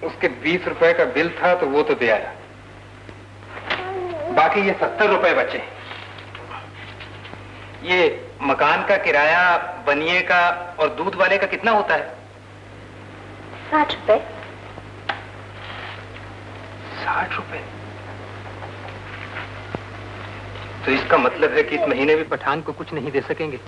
उसके 20 रुपए का बिल था तो वो तो दे आया। बाकी ये 70 रुपए बचे। ये मकान का किराया, बनिए का और दूध वाले का कितना होता है? 60 रुपए। 60 रुपए? तो इसका मतलब है कि इस महीने भी पठान को कुछ नहीं दे सकेंगे।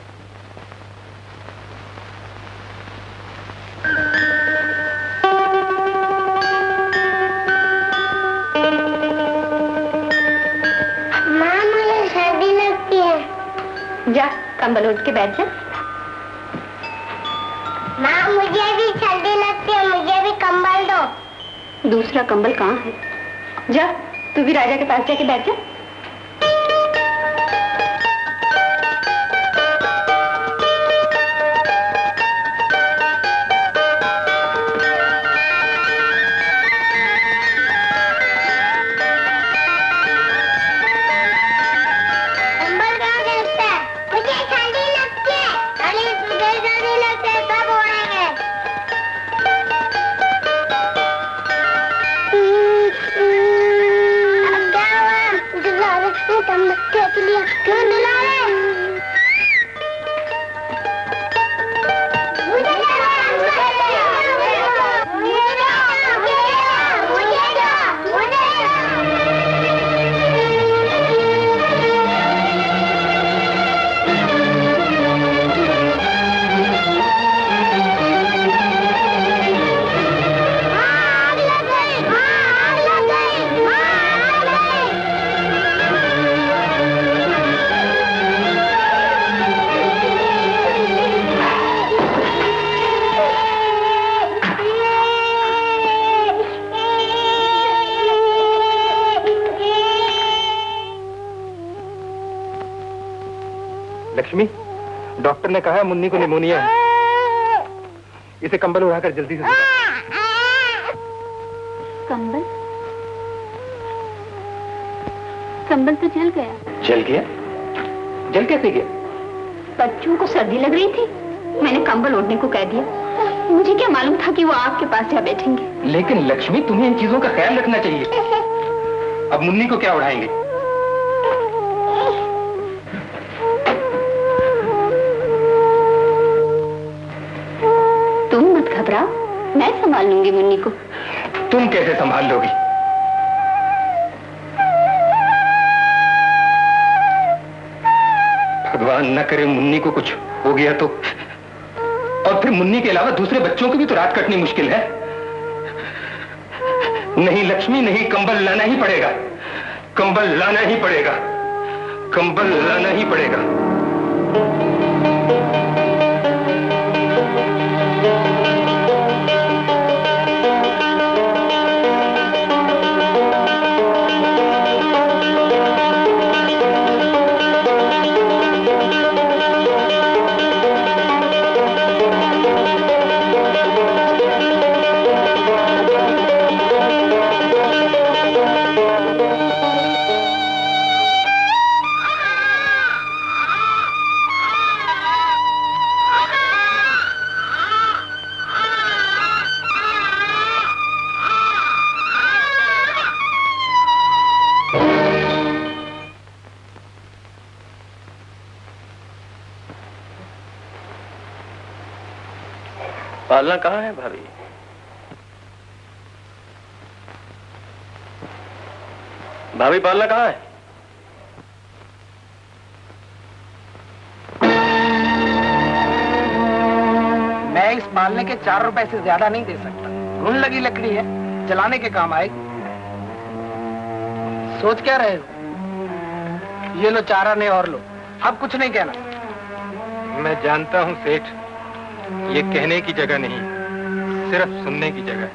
माँ, मुझे सर्दी लगती है। जा कंबल उठ के बैठ जा। माँ, मुझे भी सर्दी लगती है, मुझे भी कंबल दो। दूसरा कंबल कहाँ है? जा तू भी राजा के पास जाके बैठ जा। लक्ष्मी, डॉक्टर ने कहा है मुन्नी को निमोनिया है। इसे कंबल उड़ाकर जल्दी से कंबल? कंबल तो जल गया। जल गया? जल कैसे गया? बच्चों को सर्दी लग रही थी, मैंने कंबल ओढ़ने को कह दिया। मुझे क्या मालूम था कि वो आपके पास जा बैठेंगे। लेकिन लक्ष्मी, तुम्हें इन चीजों का ख्याल रखना चाहिए। अब मुन्नी को क्या उड़ाएंगे? तुम मत घबराओ, मैं संभाल लूंगी मुन्नी को। तुम कैसे संभाल लोगी? भगवान न करे मुन्नी को कुछ हो गया तो, और फिर मुन्नी के अलावा दूसरे बच्चों की भी तो रात कटनी मुश्किल है। नहीं लक्ष्मी, नहीं, कंबल लाना ही पड़ेगा। कंबल लाना ही पड़ेगा। कंबल लाना ही पड़ेगा। पालना कहाँ है भाभी? भाभी पालना कहाँ है? मैं इस पालने के 4 रुपए से ज्यादा नहीं दे सकता। घुन लगी लकड़ी है, जलाने के काम आएगी। सोच क्या रहे हो? ये लो चारा ने और लो, अब कुछ नहीं कहना। मैं जानता हूं सेठ, ये कहने की जगह नहीं, सिर्फ सुनने की जगह है।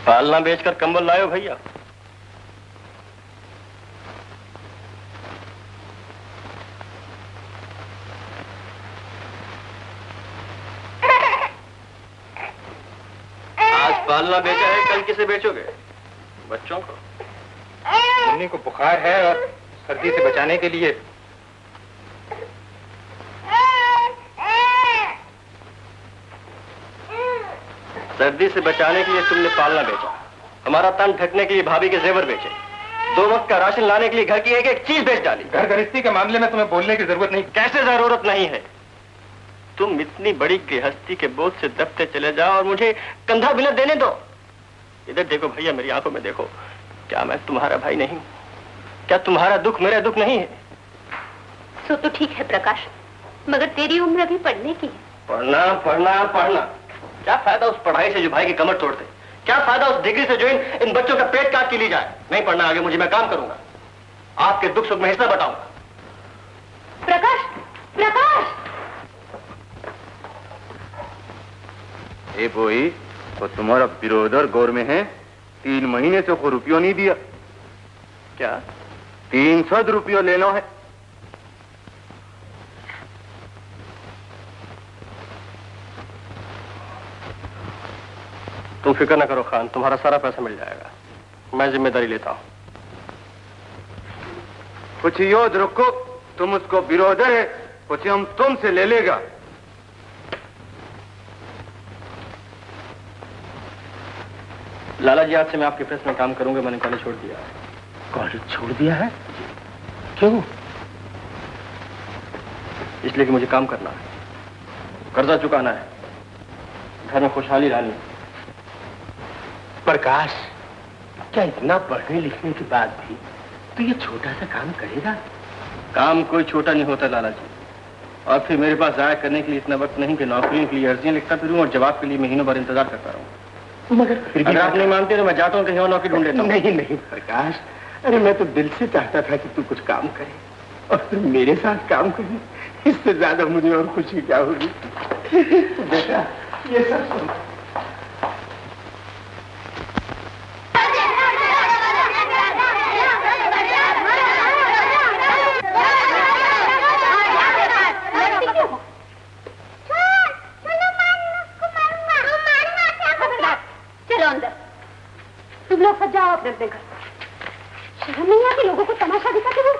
पालना बेचकर कंबल लायो भैया। पालना बेचा है, कल किसे बेचोगे? बच्चों को? मुन्नी को बुखार है और सर्दी से बचाने के लिए सर्दी से बचाने के लिए तुमने पालना बेचा, हमारा तन ढकने के लिए भाभी के जेवर बेचे, 2 वक्त का राशन लाने के लिए घर की एक एक चीज बेच डाली। घर गृहस्थी के मामले में तुम्हें बोलने की जरूरत नहीं। कैसे जरूरत नहीं है? तुम इतनी बड़ी गृहस्थी के बोझ से दबते चले जाओ और मुझे कंधा बिना देने दो। इधर देखो भैया, मेरी आंखों में देखो। क्या मैं तुम्हारा भाई नहीं? क्या तुम्हारा दुख मेरा दुख नहीं है? सो तो ठीक है प्रकाश, मगर तेरी उम्र अभी पढ़ने की है। पढ़ना पढ़ना पढ़ना, क्या फायदा उस पढ़ाई से जो भाई की कमर तोड़ते? क्या फायदा उस डिग्री से जो इन बच्चों का पेट काट के ली जाए? नहीं पढ़ना आगे मुझे, मैं काम करूंगा, आपके दुख सुख में हिस्सा बटाऊंगा। प्रकाश, प्रकाश! ए बोई, तो तुम्हारा बिरोदर गौर में है, 3 महीने से कोई रुपया नहीं दिया। क्या? 300 रुपया लेना है। तुम फिक्र न करो खान, तुम्हारा सारा पैसा मिल जाएगा, मैं जिम्मेदारी लेता हूं। कुछ याद रखो, तुम उसको बिरोदर है, कुछ हम तुमसे ले लेगा। लाला जी, आज से मैं आपके प्रेस में काम करूंगा, मैंने कॉलेज छोड़ दिया। कॉलेज छोड़ दिया है? क्यों? इसलिए कि मुझे काम करना है, कर्जा चुकाना है, घर में खुशहाली लानी है। प्रकाश, क्या इतना पढ़ने लिखने के बाद भी तू ये छोटा सा काम करेगा? काम कोई छोटा नहीं होता लाला जी, और फिर मेरे पास जाया करने के लिए इतना वक्त नहीं कि नौकरियों के लिए अर्जियां लिखता फिरूं और जवाब के लिए महीनों भर इंतजार करता रहूं। मगर फिर भी अगर आप नहीं मानते तो मैं जाता हूं कहीं और नौकरी ढूंढ लेता हूं। नहीं नहीं प्रकाश, अरे मैं तो दिल से चाहता था कि तू कुछ काम करे और तू मेरे साथ काम करे, इससे ज्यादा मुझे और खुशी क्या होगी? बेटा, ये सब सुन। चलो अंदर, तुम लोग सब जाओ अपने अपने घर। शर्म नहीं आती लोगों को तमाशा दिखाते हो?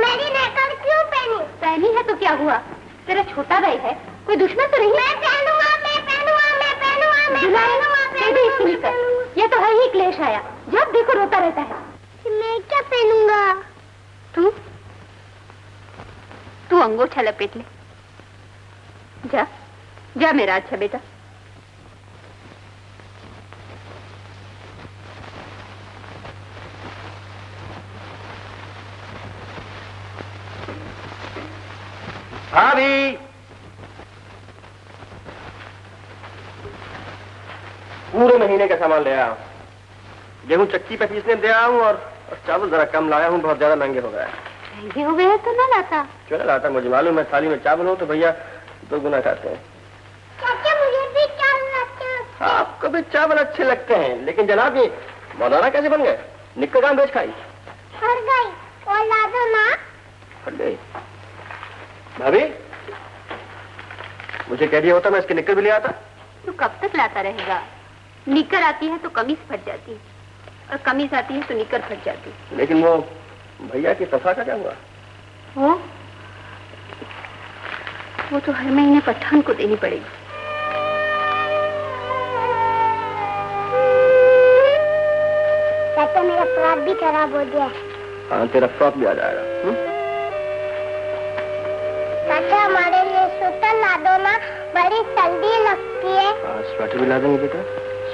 मेरी नेकलेस क्यों पहनी? पहनी है तो क्या हुआ? तेरा छोटा भाई है, कोई दुश्मन तो नहीं? मैं पहनूंगा, मैं पहनूंगा, मैं पहनूंगा, मैं पहनूंगा। ये तो है ही क्लेश आया, जब देखो रोता रहता है। मैं क्या पहनूंगा? तू अंगूठा लपेट ले। जा जा मेरा अच्छा बेटा। भाभी, पूरे महीने का सामान ले आया हूं। गेहूं चक्की पे पीसने दे आया हूं और चावल जरा कम लाया हूं, बहुत ज्यादा महंगे हो गए। महंगे हो गए तो ना लाता? क्यों ना लाता? मुझे मालूम है थाली में चावल हो तो भैया 2 गुना खाते हैं। चाचा मुझे भी चावल अच्छे लगते हैं। आपको भी चावल अच्छे लगते हैं, लेकिन जनाब ये मौलाना कैसे बन गए? निक्कर काम बेच खाई? फट गई, और ला दो ना। फट गई? भाभी, मुझे कह दिया होता मैं इसके निक्कर भी ले आता। तू कब तक लाता रहेगा? निक्कर आती है तो कमीज फट जाती है, और कमीज आती है तो निक्कर फट जाती है। लेकिन वो भैया की तनख्वाह का क्या हुआ? वो तो हर महीने पठान को देनी पड़ेगी। चाचा मेरा फ्रॉक भी खराब हो गया। हाँ, तेरा फ्रॉक भी आ जाएगा। चाचा हमारे लिए स्वेटर ला दो ना, बड़ी सर्दी लगती है। हाँ, स्वेटर भी ला देंगे बेटा,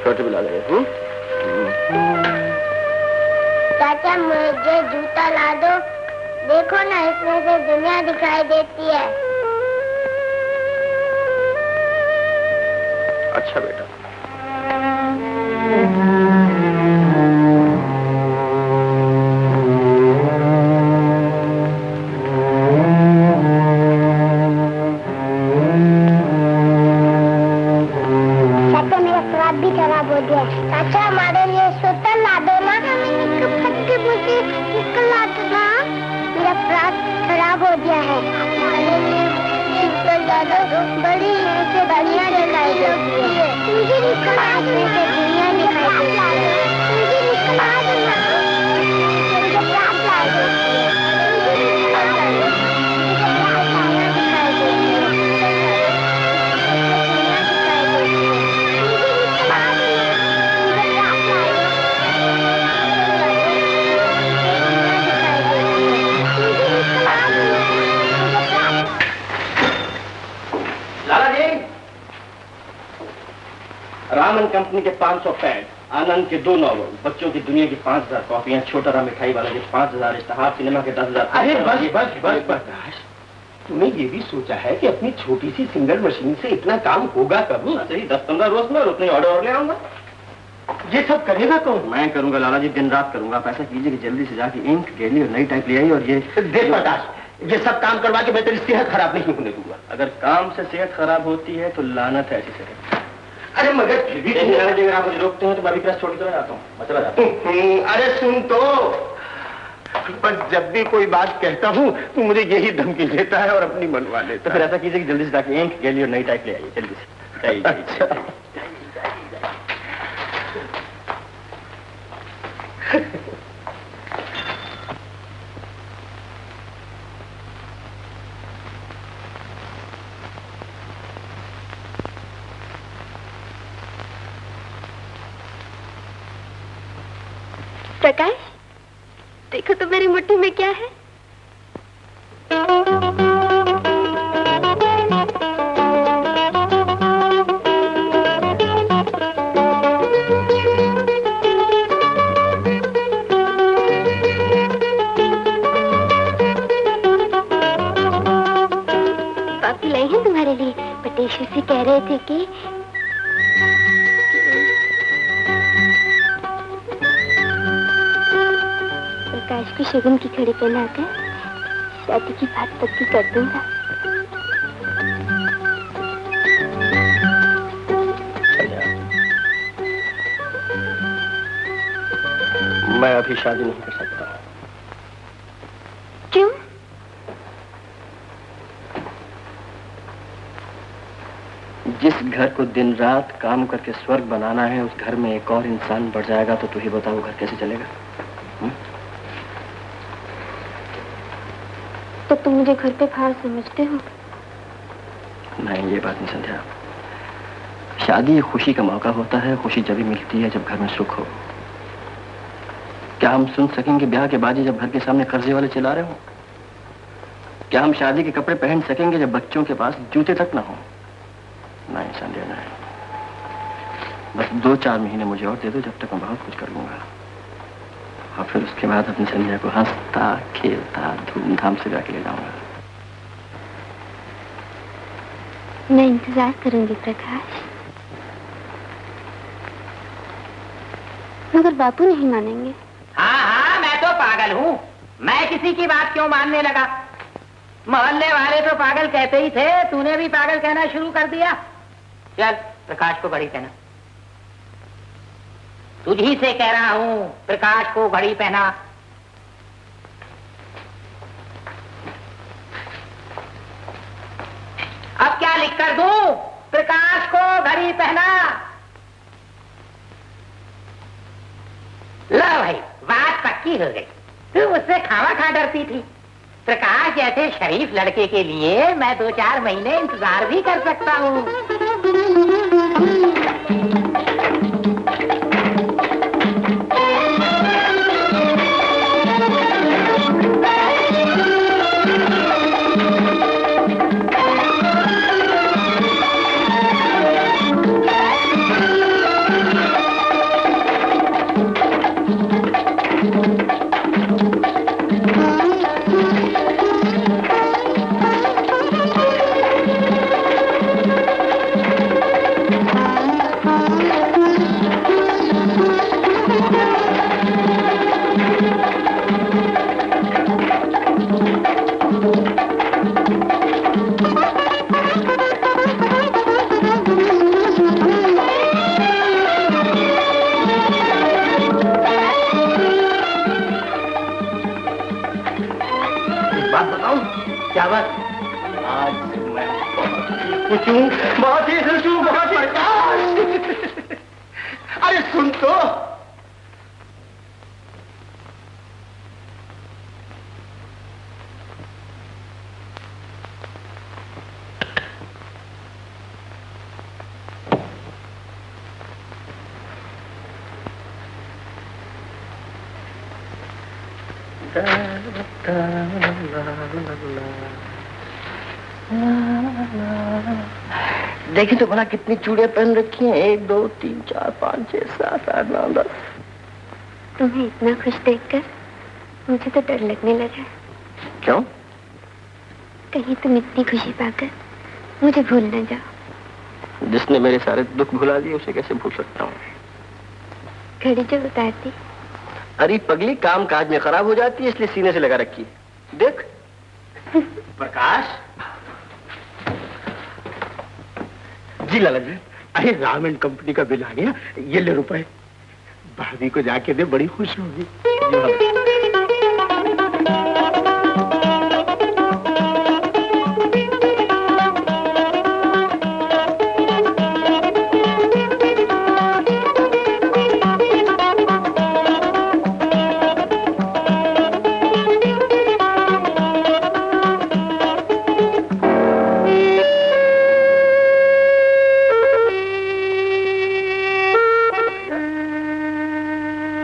स्वेटर भी ला देंगे। चाचा मुझे जूता ला दो, देखो ना इसमें से दुनिया दिखाई देती है। अच्छा बेटा। चाचा हमारे लिए स्वेटर ला दो ना। मुझे ला दो ना, मेरा फ्रॉक खराब हो गया है। हमारे लिए स्वेटर ला दो, बड़ी से दुनिया दिखाई देती है। मुझे निकला दुनिया दिखाई देती है। मुझे निकला देना। मुझे प्रार्थना देती है। मुझे निकला देना। मुझे प्रार्थना दिखाई देती है। दुनिया दिखाई देती है। मुझे निकला देना। मुझे प्रार्थना लाला जी, रामन कंपनी के 500 पैड, आनंद के 2 नॉवल, बच्चों की दुनिया की 5000 कॉपियां, छोटा राम मिठाई वाला के 5000 इश्तहार, सिनेमा के 10,000। अरे बस बस बस प्रकाश, तूने ये भी सोचा है कि अपनी छोटी सी सिंगल मशीन से इतना काम होगा कब? सही 10-15 रोज में और उतने ऑर्डर और ले आऊंगा। ये सब करेगा कौन? मैं करूंगा लाला जी, दिन रात करूंगा। आप ऐसा कीजिए कि जल्दी से जाके इंक, गैली और नई टाइप ले आई और ये देख प्रकाश, ये सब काम करवा के मैं तेरी सेहत खराब नहीं होने दूंगा। अगर काम से सेहत खराब होती है तो लानत है ऐसी सेहत। अरे मगर फिर भी लाला जी, अगर आप मुझे रोकते हैं तो मैं अभी प्रेस छोड़ के चला जाता हूँ। मैं चला जाता हूँ। अरे सुन तो, बस जब भी कोई बात कहता हूँ तू मुझे यही धमकी देता है और अपनी मनवा लेता तो फिर ऐसा कीजिए कि जल्दी से जाके इंक, गैली और नई टाइप ले आइए जल्दी से। अच्छा। प्रकाश, देखो तो मेरी मुट्ठी में क्या है। पापी लाई हैं तुम्हारे लिए। पटेश्वर से कह रहे थे कि प्रकाश को शगुन की घड़ी पहनाकर शादी की बात पक्की कर दूंगा। मैं अभी शादी नहीं कर सकता। क्यों? जिस घर को दिन रात काम करके स्वर्ग बनाना है, उस घर में एक और इंसान बढ़ जाएगा तो तू ही बता वो घर कैसे चलेगा? तो तुम मुझे घर पे फाड़ समझते हो? नहीं, ये बात नहीं संध्या। शादी एक खुशी का मौका होता है। खुशी जब भी मिलती है जब घर में सुख हो। क्या हम सुन सकेंगे ब्याह के बाजी जब घर के सामने कर्जे वाले चिल्ला रहे हो? क्या हम शादी के कपड़े पहन सकेंगे जब बच्चों के पास जूते तक ना हो? नहीं संध्या, नहीं। बस 2-4 महीने मुझे और दे दो, जब तक मैं बहुत कुछ कर लूंगा। और फिर उसके बाद अपनी संध्या को हंसता खेलता धूमधाम से जाके ले जाऊंगा। मैं इंतजार करूंगी प्रकाश, मगर बापू नहीं मानेंगे। हाँ, मैं तो पागल हूँ। मैं किसी की बात क्यों मानने लगा? मोहल्ले वाले तो पागल कहते ही थे, तूने भी पागल कहना शुरू कर दिया। चल प्रकाश को घड़ी पहना। तुझी से कह रहा हूँ, प्रकाश को घड़ी पहना। अब क्या लिख कर दूं? प्रकाश को घड़ी पहना। लो भाई, बात पक्की हो गई। तू मुझसे खावा खा डरती थी। प्रकाश जैसे शरीफ लड़के के लिए मैं 2-4 महीने इंतजार भी कर सकता हूँ। क्या बात? आज मैं बहुत ही खुश हूँ, बहुत ही अरे सुन तो। देखिए तो भला कितनी चूड़ियां पहन रखी हैं। 1 2 3 4 5 6 7 8 9 10। तुम्हें इतना खुश देखकर मुझे तो डर लगने लगा। क्यों? कहीं तुम इतनी खुशी पाकर मुझे भूल न जाओ। जिसने मेरे सारे दुख भुला दिए उसे कैसे भूल सकता हूँ? घड़ी जो उतारती। अरे पगली, काम काज में खराब हो जाती है इसलिए सीने से लगा रखी है। देख। प्रकाश जी लाला जी। अरे राम एंड कंपनी का बिल आ गया, ये ले रुपए। भाभी को जाके दे, बड़ी खुश होगी।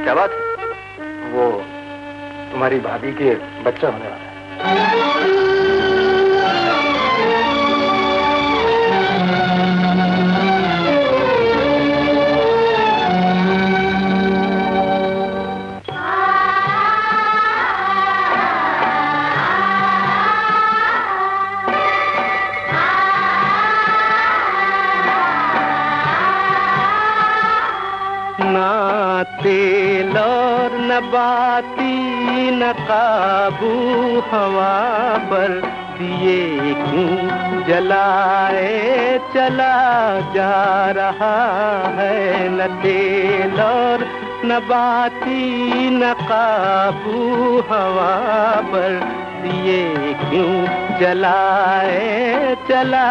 क्या बात है? वो तुम्हारी भाभी के बच्चा होने वाला है। ना तेल और न बाती न काबू हवा पर दिए क्यों जलाए चला जा रहा है। न तेल और न बाती न काबू हवा पर दिए क्यों जलाए चला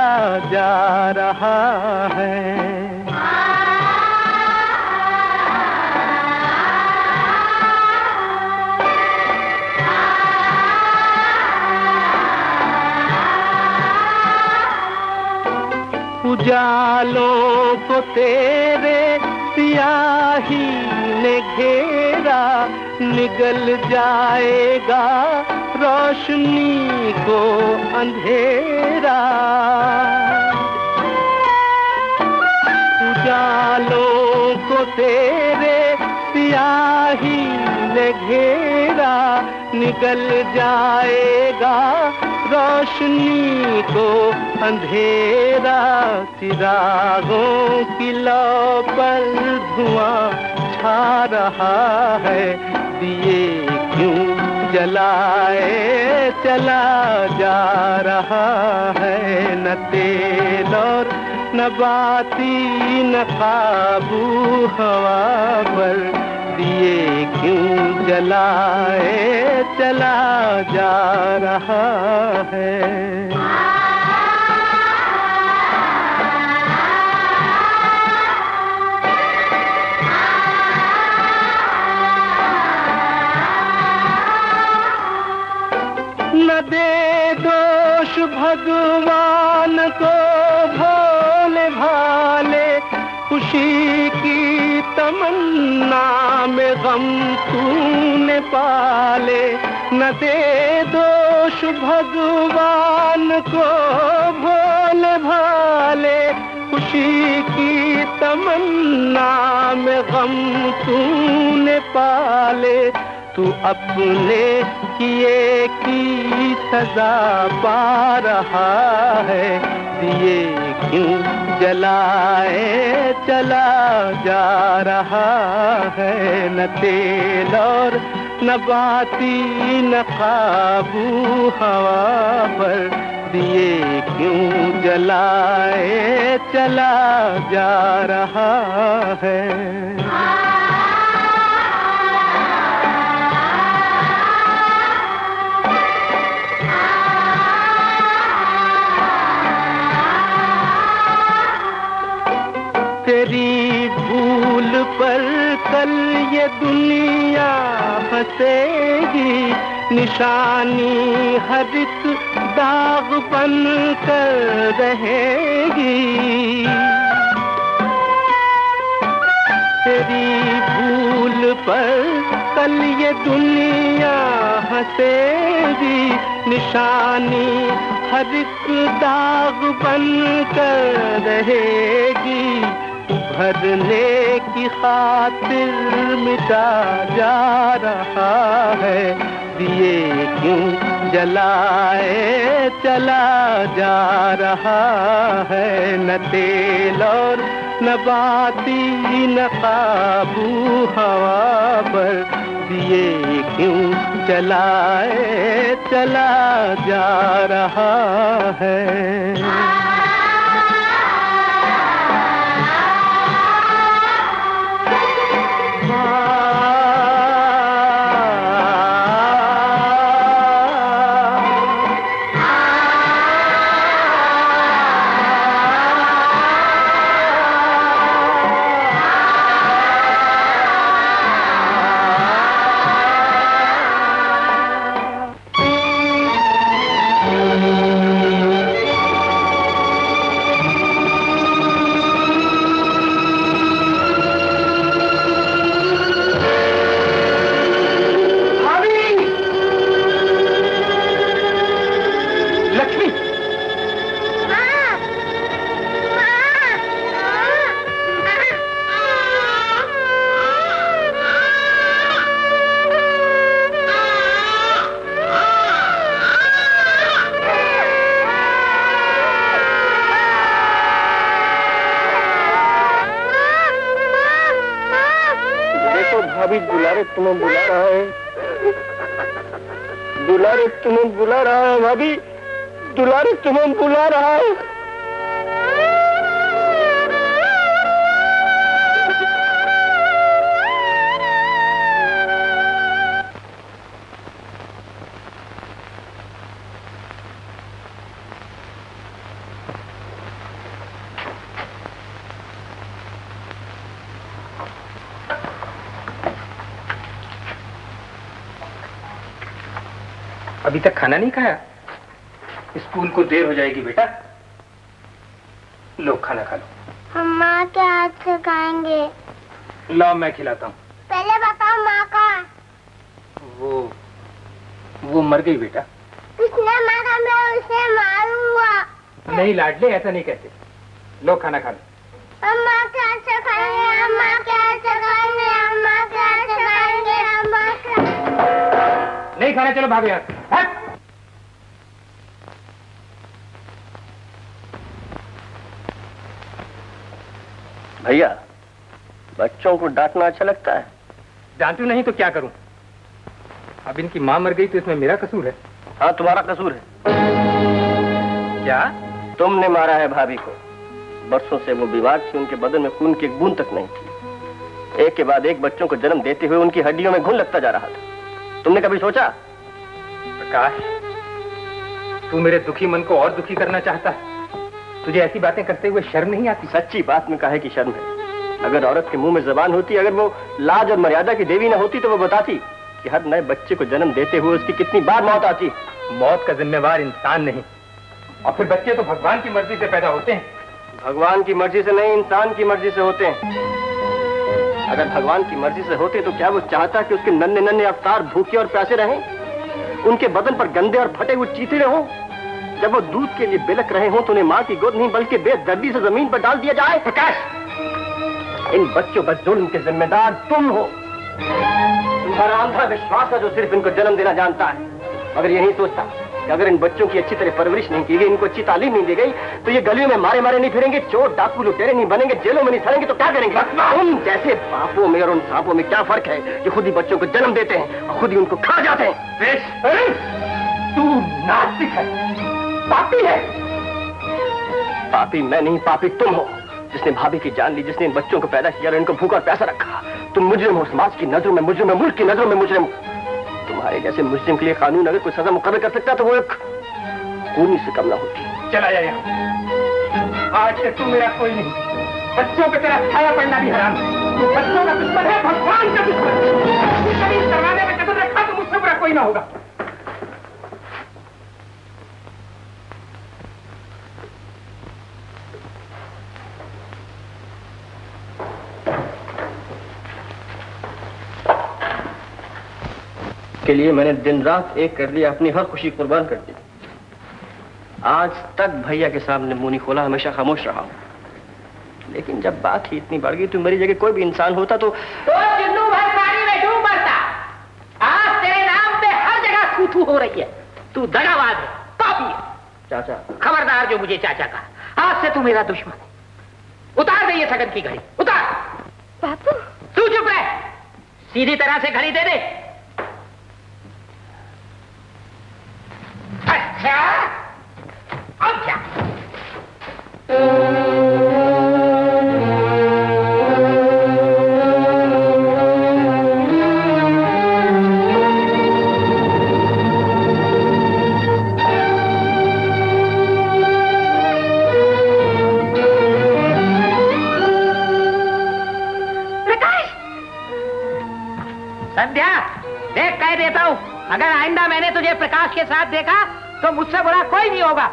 जा रहा है। उजालों को तेरे सियाही ने घेरा, निगल जाएगा रोशनी को अंधेरा। उजालों को तेरे सियाही ने घेरा, निगल जाएगा रोशनी को अंधेरा। चिरागों की लौ पर धुआं छा रहा है, दिए क्यों जलाए चला जा रहा है। न तेल और न बाती न काबू हवा पर दिए क्यों जलाए चला जा रहा है। न दे दोष भगवान को भोले भाले, खुशी की तमन्ना में गम तूने पाले। न दे दोष भगवान को भोले भाले, खुशी की तमन्ना में गम तूने पाले। तू अपने किए की सजा पा रहा है, दिए क्यों जलाए चला जा रहा है। न तेल और न बाती न काबू हवा पर दिए क्यों जलाए चला जा रहा है। तेरी भूल पर कल ये दुनिया हंसेगी, निशानी हर एक दाग बन कर रहेगी। तेरी भूल पर कल ये दुनिया हंसेगी, निशानी हर एक दाग बन कर रहेगी। भरने की खातिर मिटा जा रहा है, दिए क्यों जलाए चला जा रहा है। न तेल और न बाती न काबू हवा पर, दिए क्यों जलाए चला जा रहा है। भाभी दुलारे तुम्हें बुला रहा है, दुलारे तुम्हें बुला रहा है, भाभी दुलारे तुम्हें बुला रहा है। अभी तक खाना नहीं खाया? स्कूल को देर हो जाएगी बेटा। लो खाना खा लो। हम माँ के हाथ से खाएंगे। लाओ मैं खिलाता हूँ। पहले बताओ माँ का। वो मर गई बेटा। किसने मारा? मैं उसे मारूंगा। नहीं लाडले, ऐसा नहीं कहते। लो खाना खा लो। हम माँ के हाथ से खाएंगे, हम माँ के हाथ से खाएंगे, हम माँ के हाथ से खाएंगे, हम माँ के। नहीं खाना, चलो भागो यहाँ से। भैया, बच्चों को डांटना अच्छा लगता है? जानतू नहीं तो क्या करूं? अब इनकी माँ मर गई तो इसमें मेरा कसूर है? हाँ, तुम्हारा कसूर है। क्या? तुमने मारा है भाभी को। बरसों से वो बीमार थी, उनके बदन में खून की एक बूंद तक नहीं थी। एक के बाद एक बच्चों को जन्म देते हुए उनकी हड्डियों में घुन लगता जा रहा था। तुमने कभी सोचा? प्रकाश, तू मेरे दुखी मन को और दुखी करना चाहता है? तुझे ऐसी बातें करते हुए शर्म नहीं आती? सच्ची बात में काहे की शर्म है? अगर औरत के मुंह में जबान होती, अगर वो लाज और मर्यादा की देवी न होती, तो वो बताती कि हर नए बच्चे को जन्म देते हुए उसकी कितनी बार मौत आती। मौत का जिम्मेवार इंसान नहीं, और फिर बच्चे तो भगवान की मर्जी से पैदा होते हैं। भगवान की मर्जी से नहीं, इंसान की मर्जी से होते हैं। अगर भगवान की मर्जी से होते तो क्या वो चाहता कि उसके नन्हे नन्हे अवतार भूखे और प्यासे रहें, उनके बदन पर गंदे और फटे हुए चीथड़े हों? जब वो दूध के लिए बिलक रहे हों तो उन्हें माँ की गोद नहीं बल्कि बेदर्दी से जमीन पर डाल दिया जाए? प्रकाश, इन बच्चों पर जुल्म के जिम्मेदार तुम हो। तुम्हारा अंधा विश्वास है जो सिर्फ इनको जन्म देना जानता है। अगर ये नहीं सोचता कि अगर इन बच्चों की अच्छी तरह परवरिश नहीं की गई, इनको अच्छी तालीम नहीं दी गई, तो ये गलियों में मारे मारे नहीं फिरेंगे, चोर डाकू लुटेरे नहीं बनेंगे, जेलों में नहीं सड़ेंगे, तो क्या करेंगे? उन जैसे बापों में और उन सांपों में क्या फर्क है जो खुद ही बच्चों को जन्म देते हैं और खुद ही उनको खा जाते हैं? तू नास्तिक है, पापी है। पापी मैं नहीं, पापी तुम हो, जिसने भाभी की जान ली, जिसने इन बच्चों को पैदा किया और इनको भूखा और प्यासा रखा। तुम मुजरिम हो, समाज की नजरों में मुजरिम है, मुल्क की नजरों में मुजरिम। तुम्हारे जैसे मुजरिम के लिए कानून अगर कोई सजा मुकर्रर कर सकता तो वो एक खूनी से कम ना होती। चला जा यहाँ। आज से तू मेरा कोई नहीं, बच्चों पे तेरा छाया पड़ना भी हराम है। बच्चों का दुश्मन है, भगवान का दुश्मन है। कभी इस दरवाजे में कदम रखा तो मुझसे बुरा कोई ना होगा। के लिए मैंने दिन रात एक कर लिया, अपनी हर खुशी कुर्बान कर दी। आज तक भैया के सामने मुंह नहीं खोला, हमेशा खामोश रहा। लेकिन जब बात ही इतनी बढ़ गई तो मेरी जगह कोई भी इंसान होता तो चुन्नू भर पानी में डूब मरता। आज तेरे नाम पे हर जगह थू-थू हो रही है। तू दगाबाज है, पापी है। चाचा खबरदार जो मुझे चाचा का, आज से तू मेरा दुश्मन है। उतार दे ये सगन की घड़ी, उतार। बापू तू चुप रह, सीधी तरह से घड़ी दे दे। अच्छा अब क्या? संध्या, देख कह देता हूँ, अगर आइंदा मैंने तुझे प्रकाश के साथ देखा तो मुझसे बुरा कोई नहीं होगा।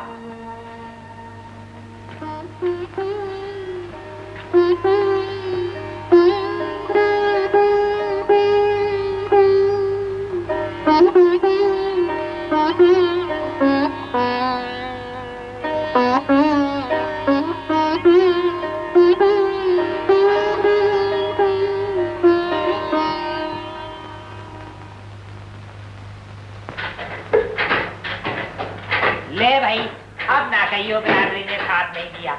ले भाई, अब ना कहियो बिरादरी ने साथ नहीं दिया।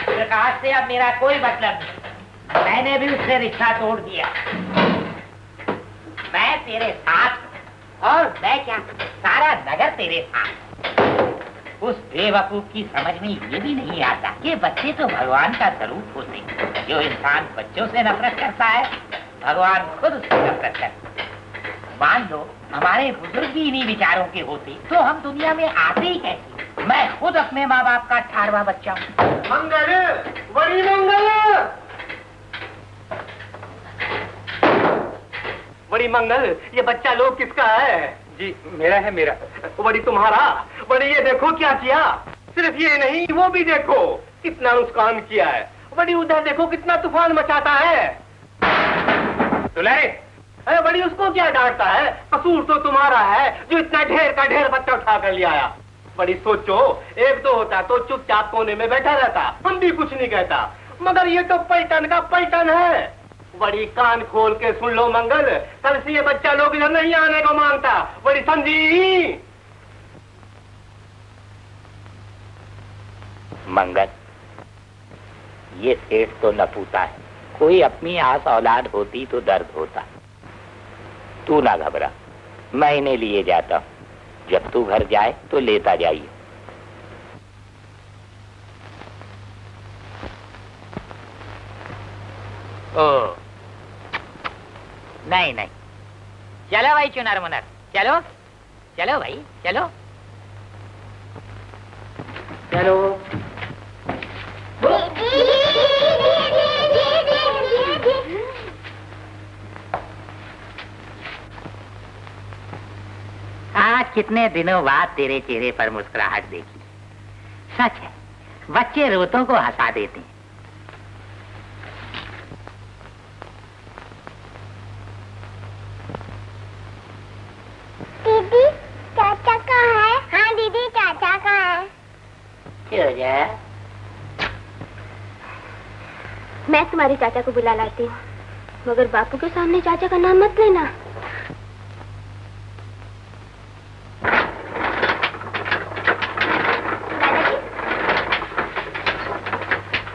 प्रकाश से अब मेरा कोई मतलब नहीं। मैंने भी उससे रिश्ता तोड़ दिया। मैं तेरे साथ हूं, और मैं क्या, सारा नगर तेरे साथ। उस बेवकूफ की समझ में ये भी नहीं आता कि बच्चे तो भगवान का स्वरूप होते। जो इंसान बच्चों से नफरत करता है, भगवान खुद उससे नफरत करता है। मान लो हमारे बुजुर्ग भी इन्हीं विचारों के होते तो हम दुनिया में आते ही कैसे। मैं खुद अपने माँ बाप का 18वां बच्चा हूँ। मंगल, बड़ी मंगल, बड़ी मंगल, ये बच्चा लोग किसका है? जी मेरा है, मेरा। बड़ी तुम्हारा? बड़ी ये देखो क्या किया। सिर्फ ये नहीं, वो भी देखो कितना नुकसान किया है। बड़ी उधर देखो कितना तूफान मचाता है। दुलारे, अरे बड़ी उसको क्या डांटता है? कसूर तो तुम्हारा है जो इतना ढेर का ढेर बच्चा उठा कर ले आया। बड़ी सोचो, एक दो होता तो चुपचाप कोने में बैठा रहता, हम भी कुछ नहीं कहता। मगर ये तो पलटन का पलटन है। बड़ी कान खोल के सुन लो मंगल, कल से ये बच्चा लोग इधर नहीं आने को मांगता। बड़ी समझी? मंगल, ये सेठ तो नपूता है। कोई अपनी आस औलाद होती तो दर्द होता। तू ना घबरा, मैं इन्हें लिए जाता हूँ। जब तू घर जाए तो लेता जाइए। ओ नहीं नहीं, चलो भाई चुनर मुनर, चलो चलो भाई, चलो चलो। आज कितने दिनों बाद तेरे चेहरे पर मुस्कुराहट देखी। सच है, बच्चे रोतों को हंसा देते हैं। दीदी चाचा कहाँ है? हाँ दीदी चाचा कहाँ है? क्यों जा? मैं तुम्हारे चाचा को बुला लाती हूँ, मगर बापू के सामने चाचा का नाम मत लेना।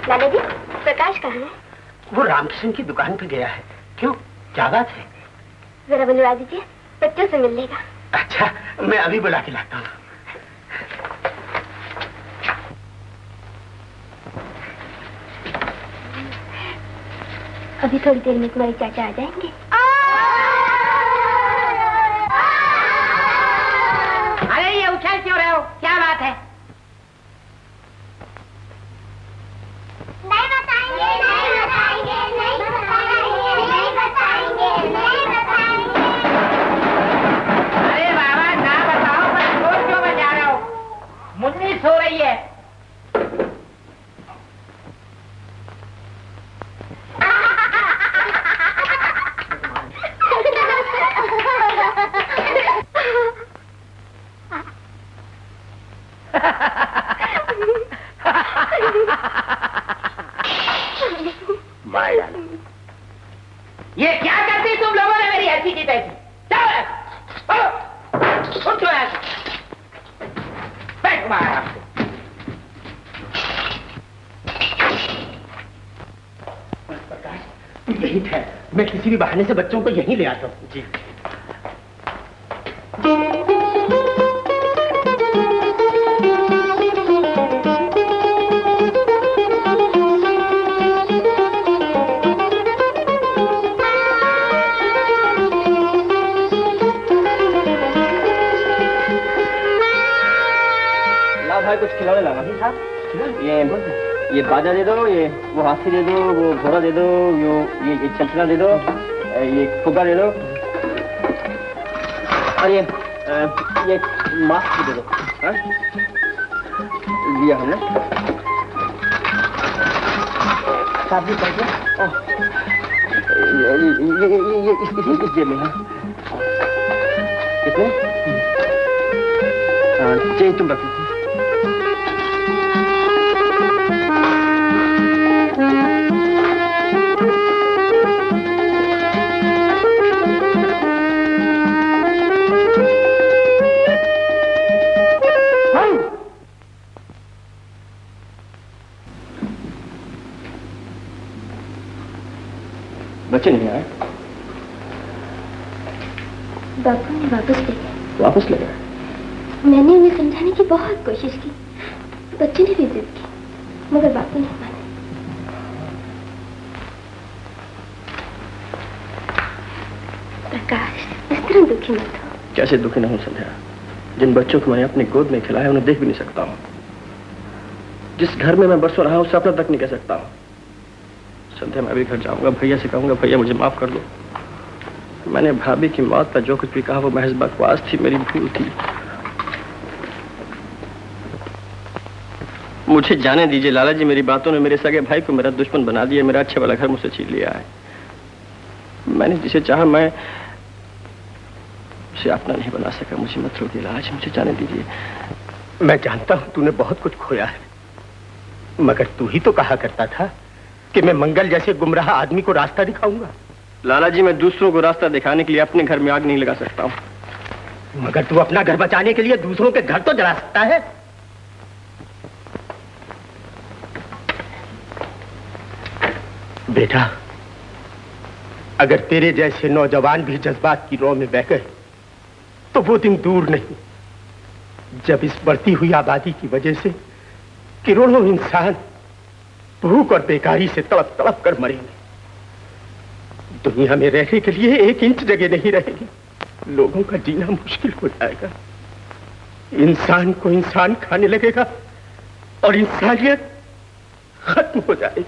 दादाजी, प्रकाश कहाँ है? वो रामकिशन की दुकान पे गया है। क्यों, क्या बात है? जरा बुलवा दीजिए, बच्चों से मिल लेगा। अच्छा, मैं अभी बुला के लाता हूँ। अभी थोड़ी देर में तुम्हारे चाचा आ जाएंगे। अरे ये उछल क्यों रहे हो, क्या बात है? नहीं बताएंगे, नहीं बताएंगे, नहीं बताएंगे। ही ठहर, मैं किसी भी बहाने से बच्चों को यहीं ले आता हूँ। जी। ला भाई कुछ खिलौने लाना। साहब ये बाजा दे दो, ये वो हाथी दे दो, वो घोड़ा दे दो, ये चलचला दे दो, ये फुग्गा दे दो, और ये मास्क दे दो। हाँ लिया हमने। साहब जी पैसे ये इस जेब में है। कितने? चेंज तुम रख लीजिए। बच्चे नहीं आए? बापू ने वापस ले गए। वापस ले गए? मैंने उन्हें समझाने की बहुत कोशिश की, बच्चे ने भी जिद की, मगर बापू नहीं माने। प्रकाश, इस तरह दुखी मत हो। कैसे दुखी न हूं संध्या? जिन बच्चों को मैंने अपनी गोद में खिलाया उन्हें देख भी नहीं सकता हूं। जिस घर में मैं बरसों रहा हूं उसे अपना तक नहीं कह सकता हूं। संध्या मैं भी घर जाऊंगा, भैया से कहूंगा भैया मुझे माफ कर दो। मैंने भाभी की मौत पर जो कुछ भी कहा वो महज बकवास थी, मेरी भूल थी। मुझे जाने दीजिए लाला जी, मेरी बातों ने मेरे सगे भाई को मेरा दुश्मन बना दिया, मेरा अच्छा वाला घर मुझसे छीन लिया है। मैंने जिसे चाहा मैं उसे अपना नहीं बना सका। मुझे मत रोकिए लाला जी, मुझे जाने दीजिए। मैं जानता हूं तूने बहुत कुछ खोया है, मगर तू ही तो कहा करता था कि मैं मंगल जैसे गुमराह आदमी को रास्ता दिखाऊंगा। लाला जी मैं दूसरों को रास्ता दिखाने के लिए अपने घर में आग नहीं लगा सकता हूं। मगर तू अपना घर बचाने के लिए दूसरों के घर तो जला सकता है। बेटा, अगर तेरे जैसे नौजवान भी जज्बात की रौ में बह गए तो वो दिन दूर नहीं जब इस बढ़ती हुई आबादी की वजह से करोड़ों इंसान भूख और बेकारी से तड़प तड़प कर मरेंगे। दुनिया में रहने के लिए 1 इंच जगह नहीं रहेगी। लोगों का जीना मुश्किल हो जाएगा। इंसान को इंसान खाने लगेगा और इंसानियत खत्म हो जाएगी।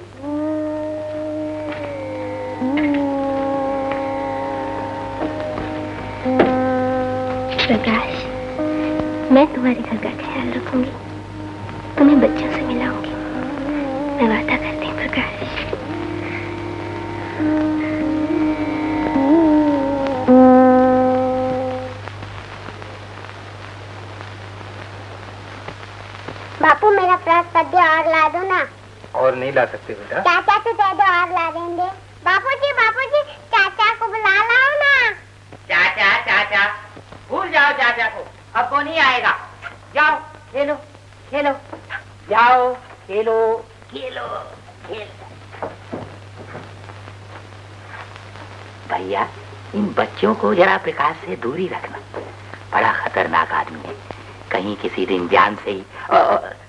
प्रकाश, मैं तुम्हारे घर का ख्याल रखूंगी, तुम्हें बच्चों से मिलाऊंगी, मैं वादा करती हूँ प्रकाश। बापू मेरा प्याज कद्दू और ला दो ना। और नहीं ला सकते बेटा। चाचा तो दे दो और ला देंगे। बापू जी चाचा को बुला लाओ ना। चाचा चाचा भूल जाओ चाचा को, अब वो नहीं आएगा। जाओ खेलो खेलो, जाओ खेलो खेलो खेलो। भैया इन बच्चों को जरा प्रकाश से दूरी रखना, बड़ा खतरनाक आदमी है, कहीं किसी दिन जान से ही।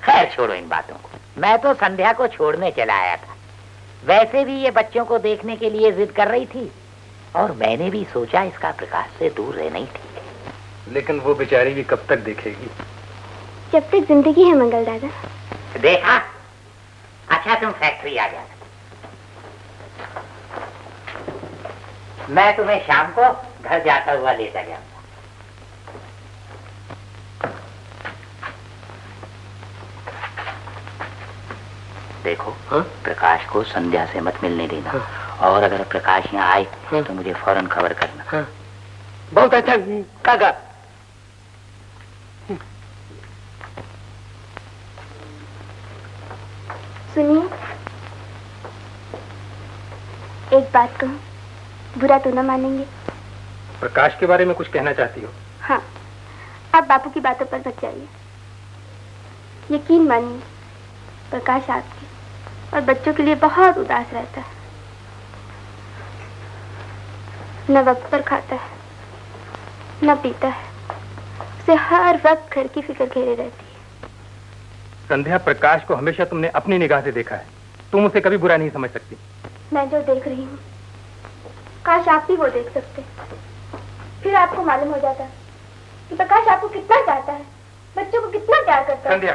खैर छोड़ो इन बातों को। मैं तो संध्या को छोड़ने चला आया था, वैसे भी ये बच्चों को देखने के लिए जिद कर रही थी और मैंने भी सोचा इसका प्रकाश से दूर रहना ही ठीक है। लेकिन वो बेचारी भी कब तक देखेगी? जब तक जिंदगी है मंगल दादा। देखा, अच्छा तुम फैक्ट्री आ जाना, मैं तुम्हें शाम को घर जाता हुआ ले जाऊंगा। देखो हाँ? प्रकाश को संध्या से मत मिलने देना हाँ? और अगर प्रकाश यहाँ आए हाँ? तो मुझे फौरन खबर करना हाँ? बहुत अच्छा काका। सुनिए, एक बात कहूँ, बुरा तो न मानेंगे? प्रकाश के बारे में कुछ कहना चाहती हो? हाँ, आप बापू की बातों पर मत जाइए। यकीन मानिए, प्रकाश आपके और बच्चों के लिए बहुत उदास रहता है। न वक्त पर खाता है न पीता है, उसे हर वक्त घर की फिक्र घेरे रहती है। संध्या, प्रकाश को हमेशा तुमने अपनी निगाह से देखा है, तुम उसे कभी बुरा नहीं समझ सकती। मैं जो देख रही हूँ काश आप भी वो देख सकते, फिर आपको मालूम हो जाता कि प्रकाश आपको कितना चाहता है, बच्चों को कितना प्यार करता है। संध्या,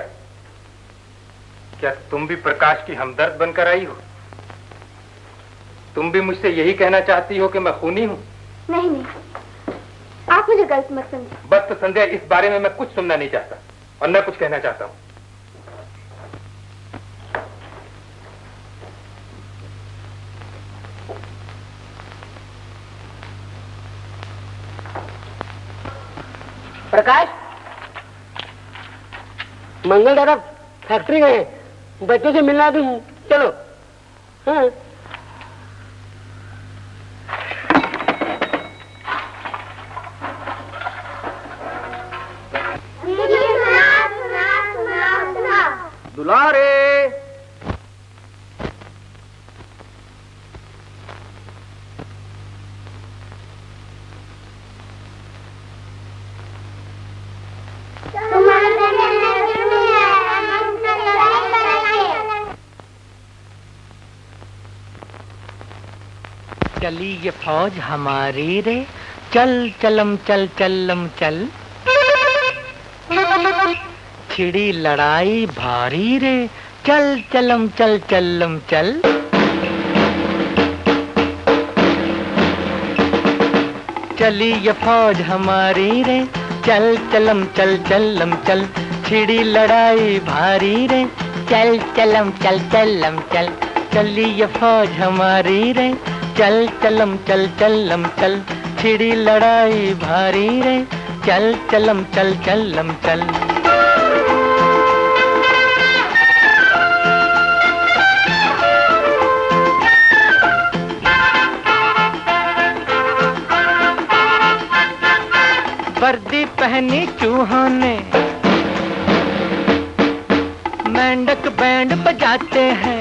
क्या तुम भी प्रकाश की हमदर्द बनकर आई हो? तुम भी मुझसे यही कहना चाहती हो कि मैं खूनी हूँ? नहीं नहीं, आप मुझे गलत मत समझिए। बस तो संध्या, इस बारे में मैं कुछ सुनना नहीं चाहता और न कुछ कहना चाहता हूँ। प्रकाश, मंगल दादा फैक्ट्री गए, बच्चों से मिलना तुम चलो। हाँ। दुलारे, चली ये फौज हमारी रे, चल चलम चल चलम चल। छिड़ी लड़ाई भारी रे, चल चलम चल चलम चल। चली ये फौज हमारी रे, चल चलम चल चलम चल। छिड़ी लड़ाई भारी रे, चल चलम चल चलम चल। चली ये फौज हमारी रे, चल चलम चल चलम चल। छिड़ी लड़ाई भारी रे, चल चलम चल चलम चल। वर्दी पहनी चूहों ने, मेंढक बैंड बजाते हैं।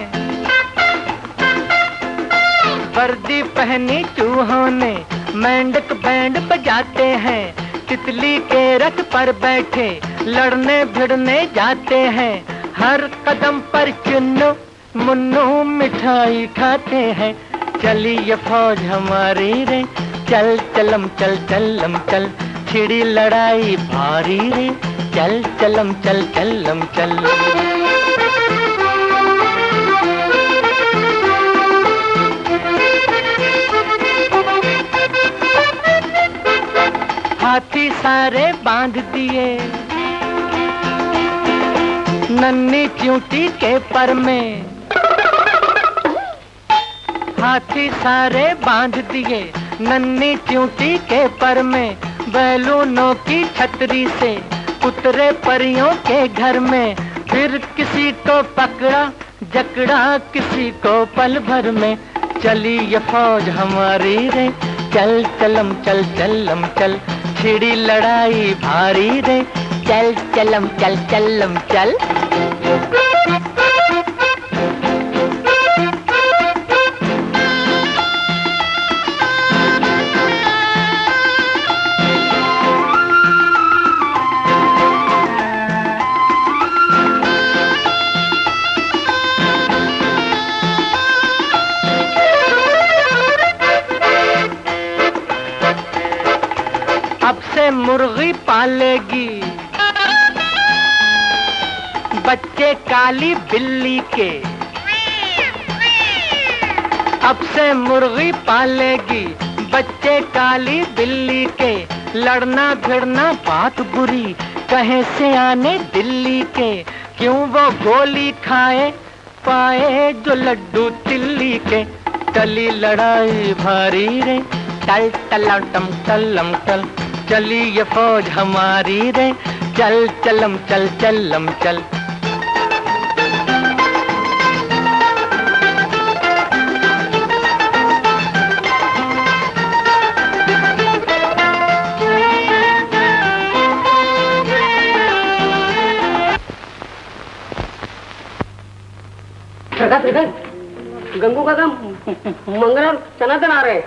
वर्दी पहनी चूहों ने, मेंढक बैंड बजाते हैं। तितली के रथ पर बैठे लड़ने भिड़ने जाते हैं। हर कदम पर चुन्नू मुन्नू मिठाई खाते हैं। चली ये फौज हमारी रे, चल चलम चल चलम चल। छिड़ी लड़ाई भारी रे, चल चलम चल चलम चल। हाथी सारे बांध दिए नन्ही च्यूंटी के पर में। हाथी सारे बांध दिए नन्ही च्यूंटी के पर में। बैलूनों की छतरी से उतरे परियों के घर में। फिर किसी को पकड़ा जकड़ा किसी को पल भर में। चली ये फौज हमारी रे, चल चलम चल चलम चल। छिड़ी लड़ाई भारी रे, चल चलम चल चलम चल। अब से मुर्गी पालेगी बच्चे काली बिल्ली के। अब से मुर्गी पालेगी बच्चे काली बिल्ली के। लड़ना भिड़ना बात बुरी कहे से आने दिल्ली के। क्यों वो गोली खाए पाए जो लड्डू तिल्ली के। चली लड़ाई भारी रे, टल टलम टम टलम टल। चली ये फौज हमारी रे, चल चलम चल चलम चल। गंगू काका मंगल और सनातन आ रहे हैं।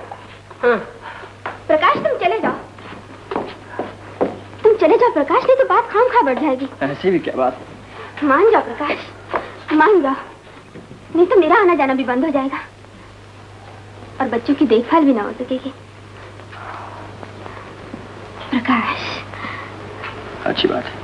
हाँ। प्रकाश तुम चले जाओ, तुम चले जाओ प्रकाश, नहीं तो बात खामखा बढ़ जाएगी। ऐसी भी क्या बात? मान जाओ प्रकाश, मान जाओ, नहीं तो मेरा आना जाना भी बंद हो जाएगा और बच्चों की देखभाल भी ना हो सकेगी। प्रकाश। अच्छी बात है।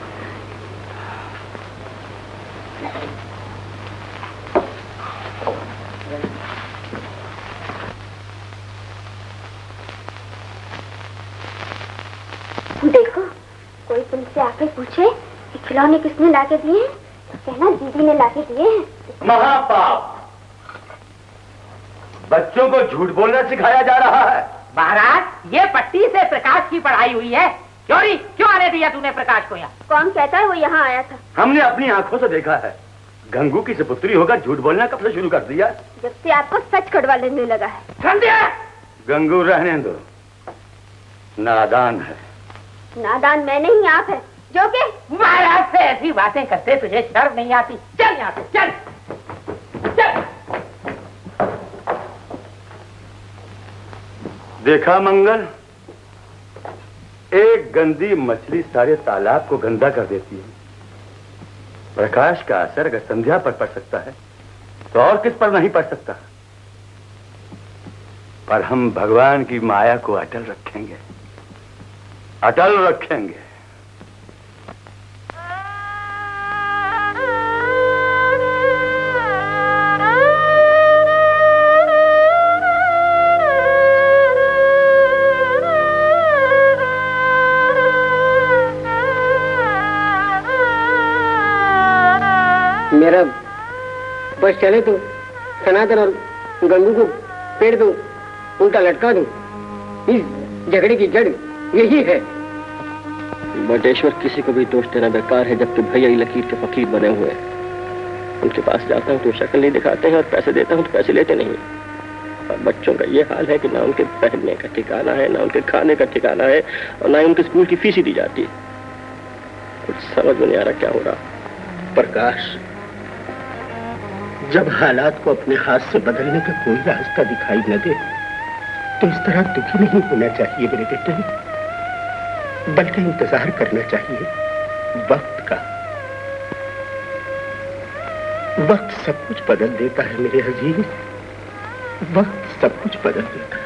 देखो, कोई तुमसे आके पूछे कि खिलौने किसने लाके दिए हैं, तो कहना दीदी ने लाके दिए हैं। महापाप! बच्चों को झूठ बोलना सिखाया जा रहा है। महाराज, ये पट्टी से प्रकाश की पढ़ाई हुई है। क्यों आने दिया तूने प्रकाश को यहाँ? कौन कहता है वो यहाँ आया था? हमने अपनी आंखों से देखा है। गंगू की सपुत्री होकर झूठ बोलना कब से शुरू कर दिया? जब से आपको सच कड़वा लेने लगा है। संध्या! गंगू रहने दो, नादान है। नादान मैं नहीं, आप है जो के महाराज से ऐसी बातें करते तुझे शर्म नहीं आती? चल यहाँ से, चल चल। देखा मंगल, एक गंदी मछली सारे तालाब को गंदा कर देती है। प्रकाश का असर अगर संध्या पर पड़ सकता है तो और किस पर नहीं पड़ सकता? पर हम भगवान की माया को अटल रखेंगे, अटल रखेंगे। मेरा बस चले तो सनातन और गंगू को पेड़ दूं, उल्टा लटका दूं। इस झगड़े की जड़ यही है। बटेश्वर, किसी को भी दोष देना बेकार है, जबकि भैया ही लकीर के फकीर बने हुए हैं। उनके पास जाता हूँ तो शक्ल नहीं दिखाते हैं और पैसे देता हूँ तो पैसे लेते नहीं। और बच्चों का ये हाल है कि ना उनके पहनने का ठिकाना है, ना उनके खाने का ठिकाना है, और ना ही उनके स्कूल की फीस ही दी जाती है। कुछ समझ में नहीं आ रहा क्या हो रहा। प्रकाश, जब हालात को अपने हाथ से बदलने का कोई रास्ता दिखाई न दे तो इस तरह दुखी नहीं होना चाहिए मेरे बेटे, बल्कि इंतजार करना चाहिए वक्त का। वक्त सब कुछ बदल देता है मेरे अजीज, वक्त सब कुछ बदल देता है।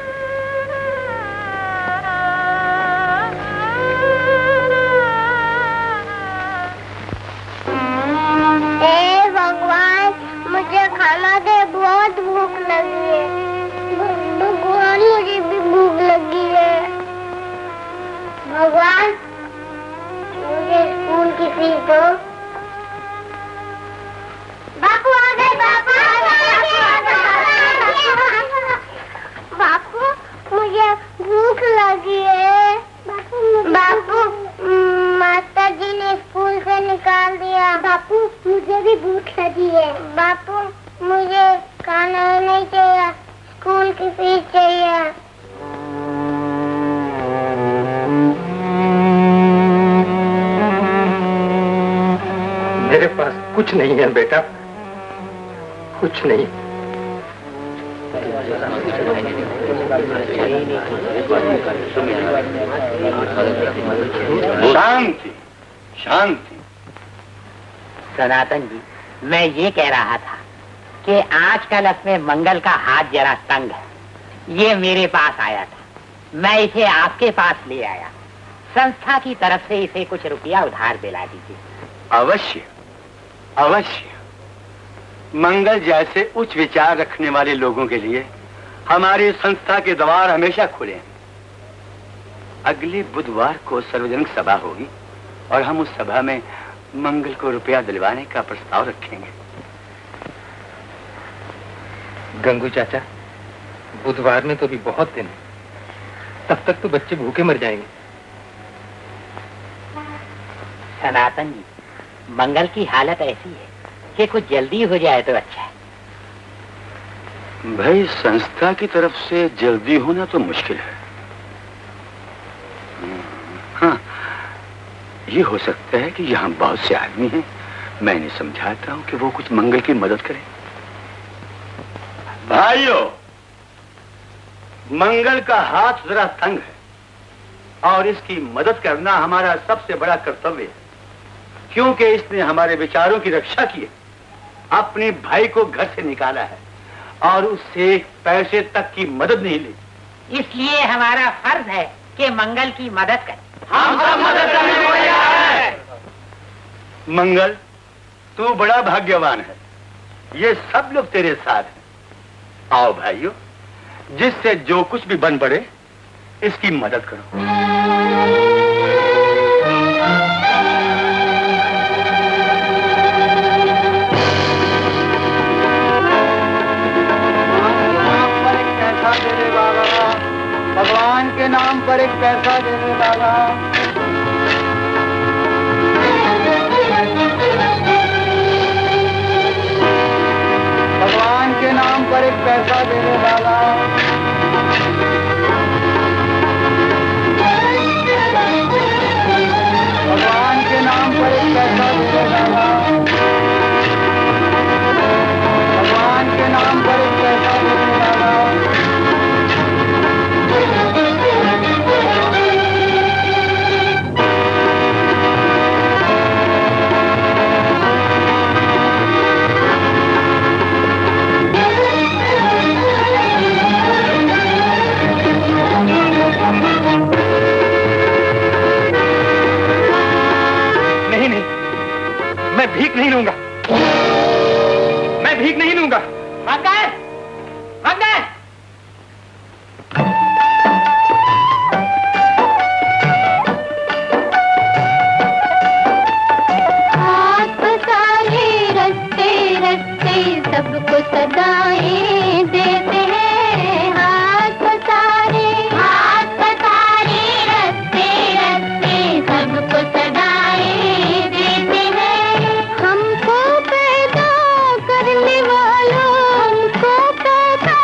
मुझे खाना दे, बहुत भूख लगी है। भगवान, मुझे भी भूख लगी है। भगवान, मुझे स्कूल की फीस दो। बापू आ गए, बापू बापू, मुझे भूख लगी है। बापू, माता जी ने स्कूल से निकाल दिया। बापू, मुझे भी भूख लगी है। बापू, मुझे खाना नहीं चाहिए, स्कूल की फीस चाहिए। मेरे पास कुछ नहीं है बेटा, कुछ नहीं। शांति, शांति। सनातन जी, मैं ये कह रहा था कि आजकल अपने मंगल का हाथ जरा तंग है। ये मेरे पास आया था, मैं इसे आपके पास ले आया। संस्था की तरफ से इसे कुछ रुपया उधार दिला दीजिए। अवश्य, अवश्य। मंगल जैसे उच्च विचार रखने वाले लोगों के लिए हमारी संस्था के द्वार हमेशा खुले हैं। अगले बुधवार को सार्वजनिक सभा होगी और हम उस सभा में मंगल को रुपया दिलवाने का प्रस्ताव रखेंगे। गंगू चाचा, बुधवार में तो भी बहुत दिन, तब तक तो बच्चे भूखे मर जाएंगे। सनातन जी, मंगल की हालत ऐसी है कि कुछ जल्दी हो जाए तो अच्छा है। भाई, संस्था की तरफ से जल्दी होना तो मुश्किल है। हाँ, ये हो सकता है कि यहाँ बहुत से आदमी हैं, मैं इन्हें समझाता हूँ कि वो कुछ मंगल की मदद करें। भाइयों, मंगल का हाथ जरा तंग है, और इसकी मदद करना हमारा सबसे बड़ा कर्तव्य है, क्योंकि इसने हमारे विचारों की रक्षा की है, अपने भाई को घर से निकाला है और उससे पैसे तक की मदद नहीं ली। इसलिए हमारा फर्ज है कि मंगल की मदद करें। हम सब मदद करने को तैयार हैं। मंगल, तू बड़ा भाग्यवान है, ये सब लोग तेरे साथ हैं। आओ भाइयों, जिससे जो कुछ भी बन पड़े इसकी मदद करो। भगवान के नाम पर एक पैसा दे दे बाबा। भगवान के नाम पर एक पैसा दे दे बाबा। भगवान के नाम पर एक पैसा दे दे बाबा। भगवान के नाम पर एक पैसा दे दे बाबा। मैं भीख नहीं लूंगा, मैं भीख नहीं लूंगा। मंगल, मंगल, हाथ पसारे रस्ते रस्ते सबको सदाएं देते हैं। हाथ पसारे रस्ते रस्ते सबको सदाएं देते हैं। हमको पैदा करने वालों, हमको पैदा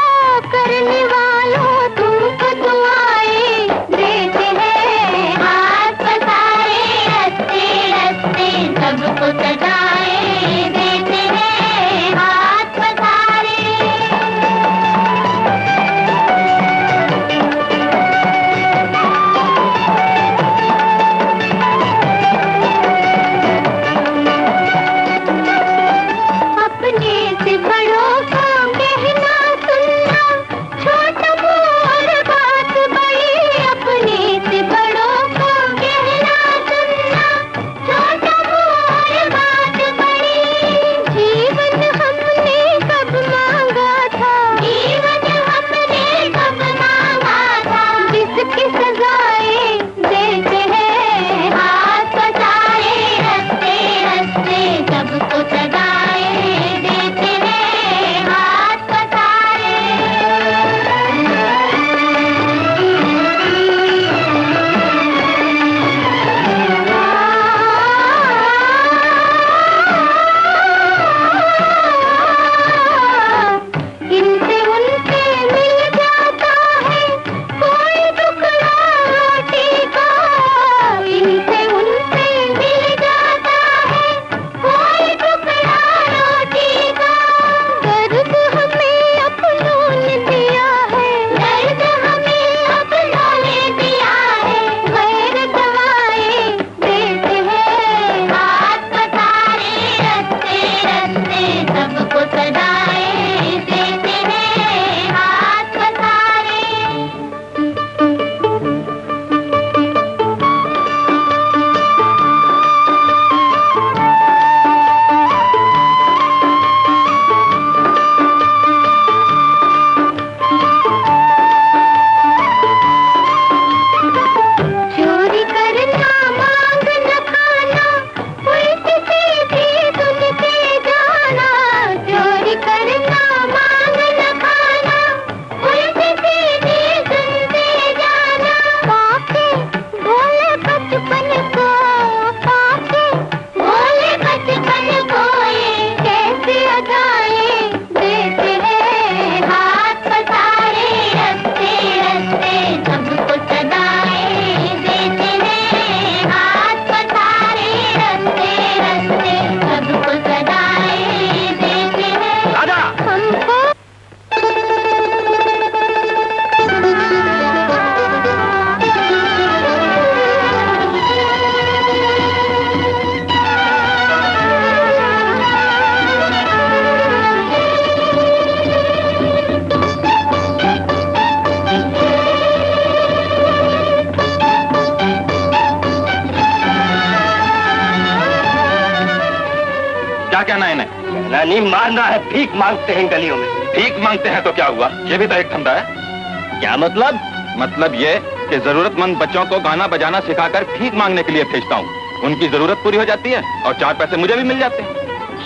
कहना है इन्हें? कहना नहीं, मारना है। भीख मांगते हैं गलियों में। भीख मांगते हैं तो क्या हुआ? ये भी तो एक धंधा है। क्या मतलब? मतलब ये कि जरूरतमंद बच्चों को गाना बजाना सिखाकर भीख मांगने के लिए भेजता हूँ। उनकी जरूरत पूरी हो जाती है और 4 पैसे मुझे भी मिल जाते हैं।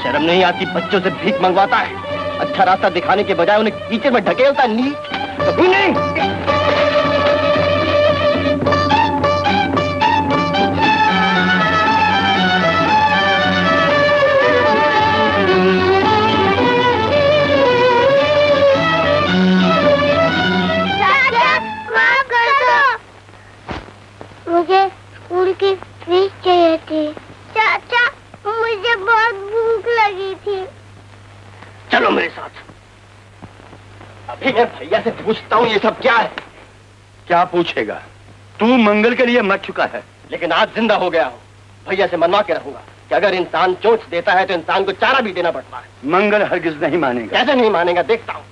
शर्म नहीं आती? बच्चों से भीख मंगवाता है। अच्छा रास्ता दिखाने के बजाय उन्हें कीचड़ में ढकेलता है। नीच कभी नहीं। मुझे स्कूल की फीस चाहिए थी। चाचा, मुझे बहुत भूख लगी थी। चलो मेरे साथ। अभी मैं भैया से पूछता हूँ ये सब क्या है। क्या पूछेगा? तू मंगल के लिए मर चुका है। लेकिन आज जिंदा हो गया हूँ। भैया से मनवा के रहूंगा कि अगर इंसान चोंच देता है तो इंसान को चारा भी देना पड़ता है। मंगल हरगिज नहीं मानेगा। कैसे नहीं मानेगा? देखता हूँ।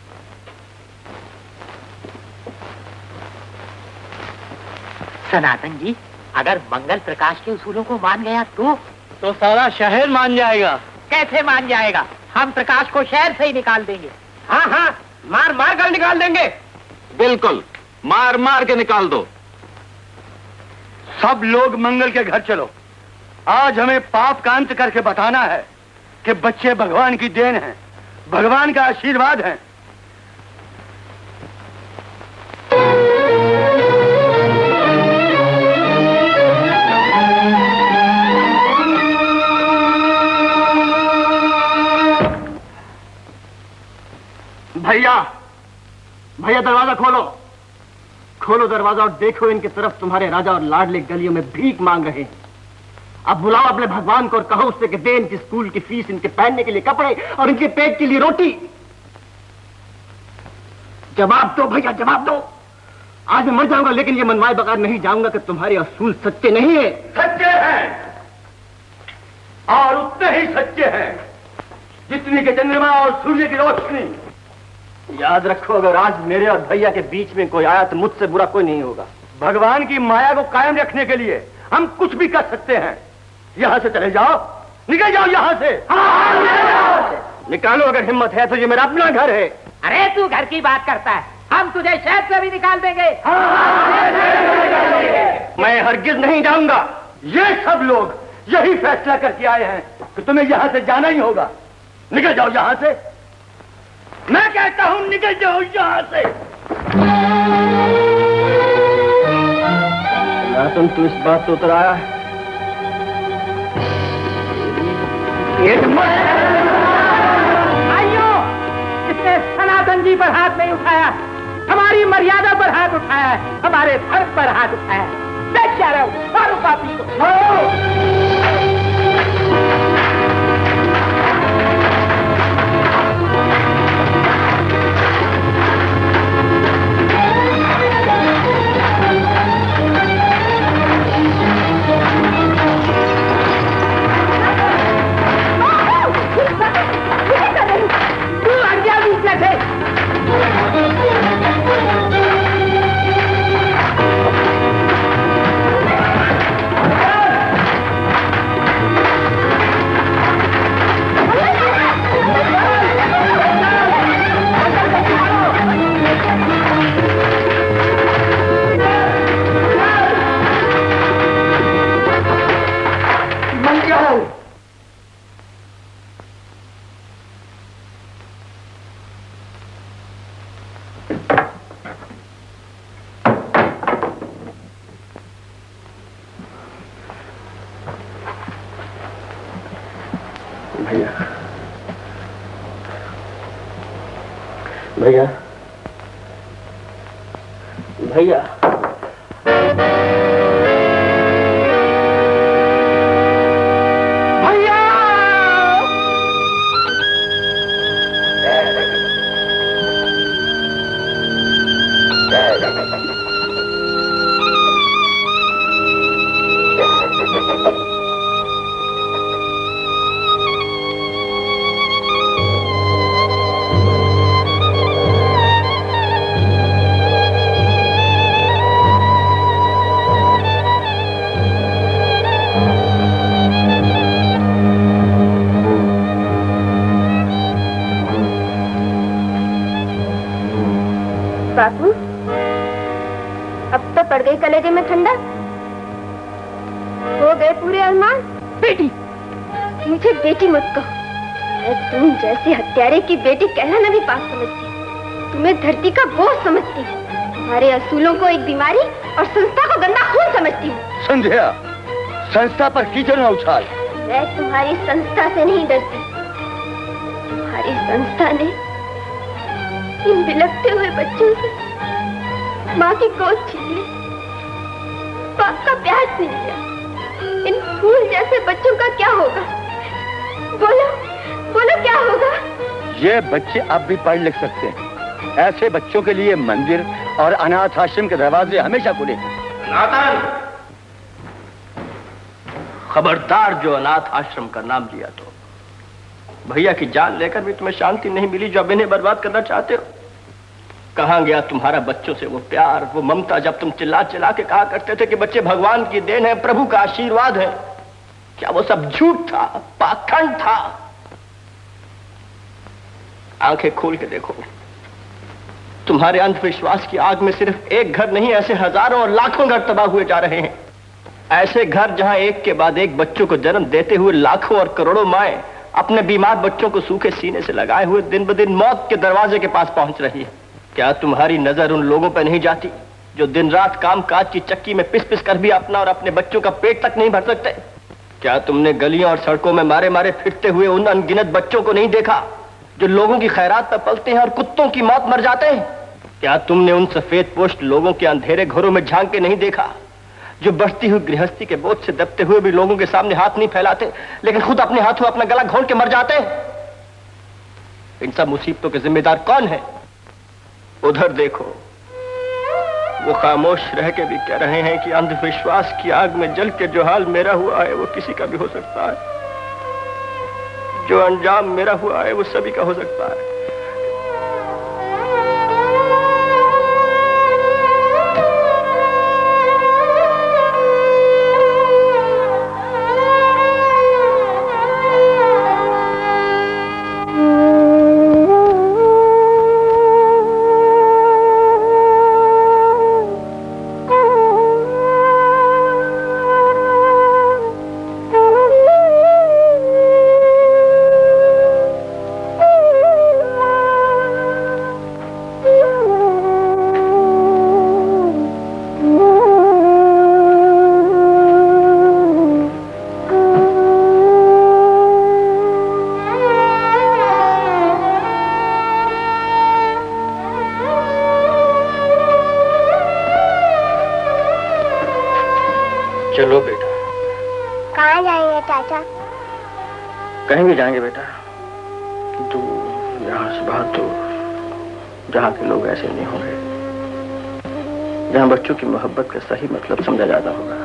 सनातन जी, अगर मंगल प्रकाश के उसूलों को मान गया तो सारा शहर मान जाएगा। कैसे मान जाएगा? हम प्रकाश को शहर से ही निकाल देंगे। हाँ हाँ, मार मार कर निकाल देंगे। बिल्कुल, मार मार के निकाल दो। सब लोग मंगल के घर चलो। आज हमें पाप का अंत करके बताना है कि बच्चे भगवान की देन हैं, भगवान का आशीर्वाद है। भैया, भैया दरवाजा खोलो। खोलो दरवाजा और देखो इनकी तरफ तुम्हारे राजा और लाडले गलियों में भीख मांग रहे हैं। अब बुलाओ अपने भगवान को और कहो उससे कि दे इनकी स्कूल की फीस, इनके पहनने के लिए कपड़े और इनके पेट के लिए रोटी। जवाब दो भैया, जवाब दो। आज मैं मर जाऊंगा लेकिन ये मनवाए बगैर नहीं जाऊंगा कि तुम्हारे असूल सच्चे नहीं है। सच्चे हैं और उतने ही सच्चे हैं जितनी के चंद्रमा और सूर्य की रोशनी। याद रखो, अगर आज मेरे और भैया के बीच में कोई आया तो मुझसे बुरा कोई नहीं होगा। भगवान की माया को कायम रखने के लिए हम कुछ भी कर सकते हैं। यहां से चले जाओ, निकल जाओ यहां से। निकालो अगर हिम्मत है तो, ये मेरा अपना घर है। अरे तू घर की बात करता है, हम तुझे शहर से भी निकाल देंगे। मैं हरगिज नहीं जाऊंगा। ये सब लोग यही फैसला करके आए हैं कि तुम्हें यहां से जाना ही होगा। निकल जाओ यहां से। मैं कहता हूं निकल जाओ यहां से। तुम तो इस बात से उतर आया है। आइयो, इसने सनातन जी पर हाथ नहीं उठाया, हमारी मर्यादा पर हाथ उठाया है, हमारे धर्म पर हाथ उठाया है। देख क्या रहे हो, मारो पापी को। भैया, भैया, बापू, अब तो पड़ गई कलेजे में ठंडक, हो गए पूरे अरमान। बेटी, मुझे बेटी मत कहो, मैं तुम जैसे हत्यारे की बेटी कहना भी पाप समझती हूँ। तुम्हें धरती का बोझ समझती हूँ, तुम्हारे असूलों को एक बीमारी और संस्था को गंदा खून समझती हूँ। संध्या, संस्था पर कीचड़ न उछाल। मैं तुम्हारी संस्था से नहीं डरती, तुम्हारी संस्था ने इन बिलखते हुए बच्चों से माँ की गोद छीन ली, बाप का प्यार छीन लिया। इन फूल जैसे बच्चों का क्या होगा? बोलो, बोलो क्या होगा? ये बच्चे अब भी पढ़ लिख सकते हैं। ऐसे बच्चों के लिए मंदिर और अनाथ आश्रम के दरवाजे हमेशा खुले हैं। नाथन, खबरदार जो अनाथ आश्रम का नाम लिया तो भैया की जान लेकर भी तुम्हें शांति नहीं मिली जो अब इन्हें बर्बाद करना चाहते हो। कहां गया तुम्हारा बच्चों से वो प्यार, वो ममता, जब तुम चिल्ला चिल्ला के कहा करते थे कि बच्चे भगवान की देन है, प्रभु का आशीर्वाद है? क्या वो सब झूठ था, पाखंड था? आंखें खोल के देखो, तुम्हारे अंधविश्वास की आग में सिर्फ एक घर नहीं, ऐसे हजारों और लाखों घर तबाह हुए जा रहे हैं। ऐसे घर जहां एक के बाद एक बच्चों को जन्म देते हुए लाखों और करोड़ों माएं अपने बीमार बच्चों को सूखे सीने से लगाए हुए दिन ब दिन मौत के दरवाजे के पास पहुंच रही है। क्या तुम्हारी नजर उन लोगों पर नहीं जाती जो दिन रात काम काज की चक्की में पिस पिस कर भी अपना और अपने बच्चों का पेट तक नहीं भर सकते? क्या तुमने गलियों और सड़कों में मारे मारे फिरते हुए उन अनगिनत बच्चों को नहीं देखा जो लोगों की खैरात पर पलते हैं और कुत्तों की मौत मर जाते हैं? क्या तुमने उन सफेद पोस्ट लोगों के अंधेरे घरों में झांक के नहीं देखा जो बढ़ती हुई गृहस्थी के बोझ से दबते हुए भी लोगों के सामने हाथ नहीं फैलाते लेकिन खुद अपने हाथों अपना गला घोंट के मर जाते हैं? इन सब मुसीबतों के जिम्मेदार कौन है? उधर देखो, वो खामोश रह के भी कह रहे हैं कि अंधविश्वास की आग में जल के जो हाल मेरा हुआ है वो किसी का भी हो सकता है, जो अंजाम मेरा हुआ है वो सभी का हो सकता है। चलो बेटा। कहाँ जाएंगे चाचा? कहीं भी जाएंगे बेटा, तो यहाँ से बाहर, तो जहाँ के लोग ऐसे नहीं होंगे, जहाँ बच्चों की मोहब्बत का सही मतलब समझा जाता होगा।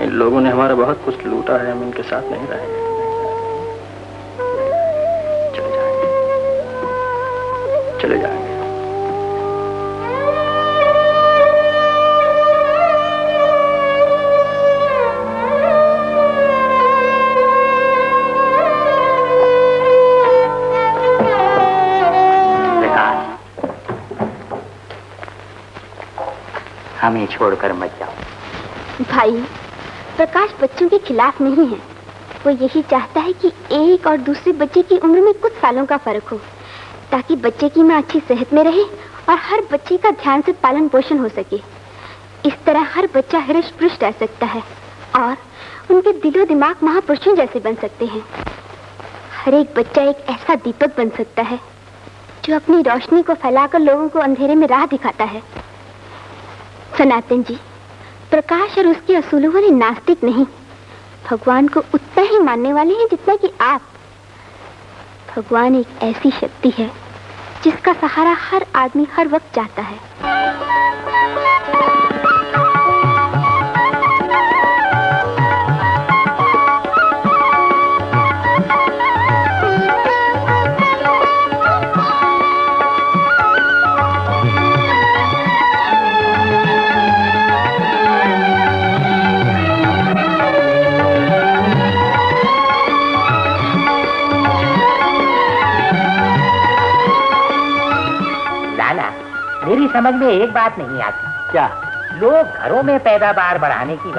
इन लोगों ने हमारा बहुत कुछ लूटा है, हम इनके साथ नहीं रहेंगे। चले जाएंगे, चले जाएंगे। हमें छोड़कर मत जाओ। भाई, प्रकाश बच्चों के खिलाफ नहीं है। वो यही चाहता है कि एक और दूसरे बच्चे की उम्र में कुछ सालों का फर्क हो, ताकि बच्चे की माँ अच्छी सेहत में रहे और हर बच्चे का ध्यान से पालन पोषण हो सके। इस तरह हर बच्चा हृष्ट पुष्ट रह सकता है और उनके दिलो दिमाग महापुरुषों जैसे बन सकते हैं। हर एक बच्चा एक ऐसा दीपक बन सकता है जो अपनी रोशनी को फैलाकर लोगों को अंधेरे में राह दिखाता है। सनातन जी, प्रकाश और उसके असूलों वाले नास्तिक नहीं, भगवान को उतना ही मानने वाले हैं जितना कि आप। भगवान एक ऐसी शक्ति है जिसका सहारा हर आदमी हर वक्त चाहता है। समझ में एक बात नहीं आती। क्या? लोग घरों में पैदावार बढ़ाने की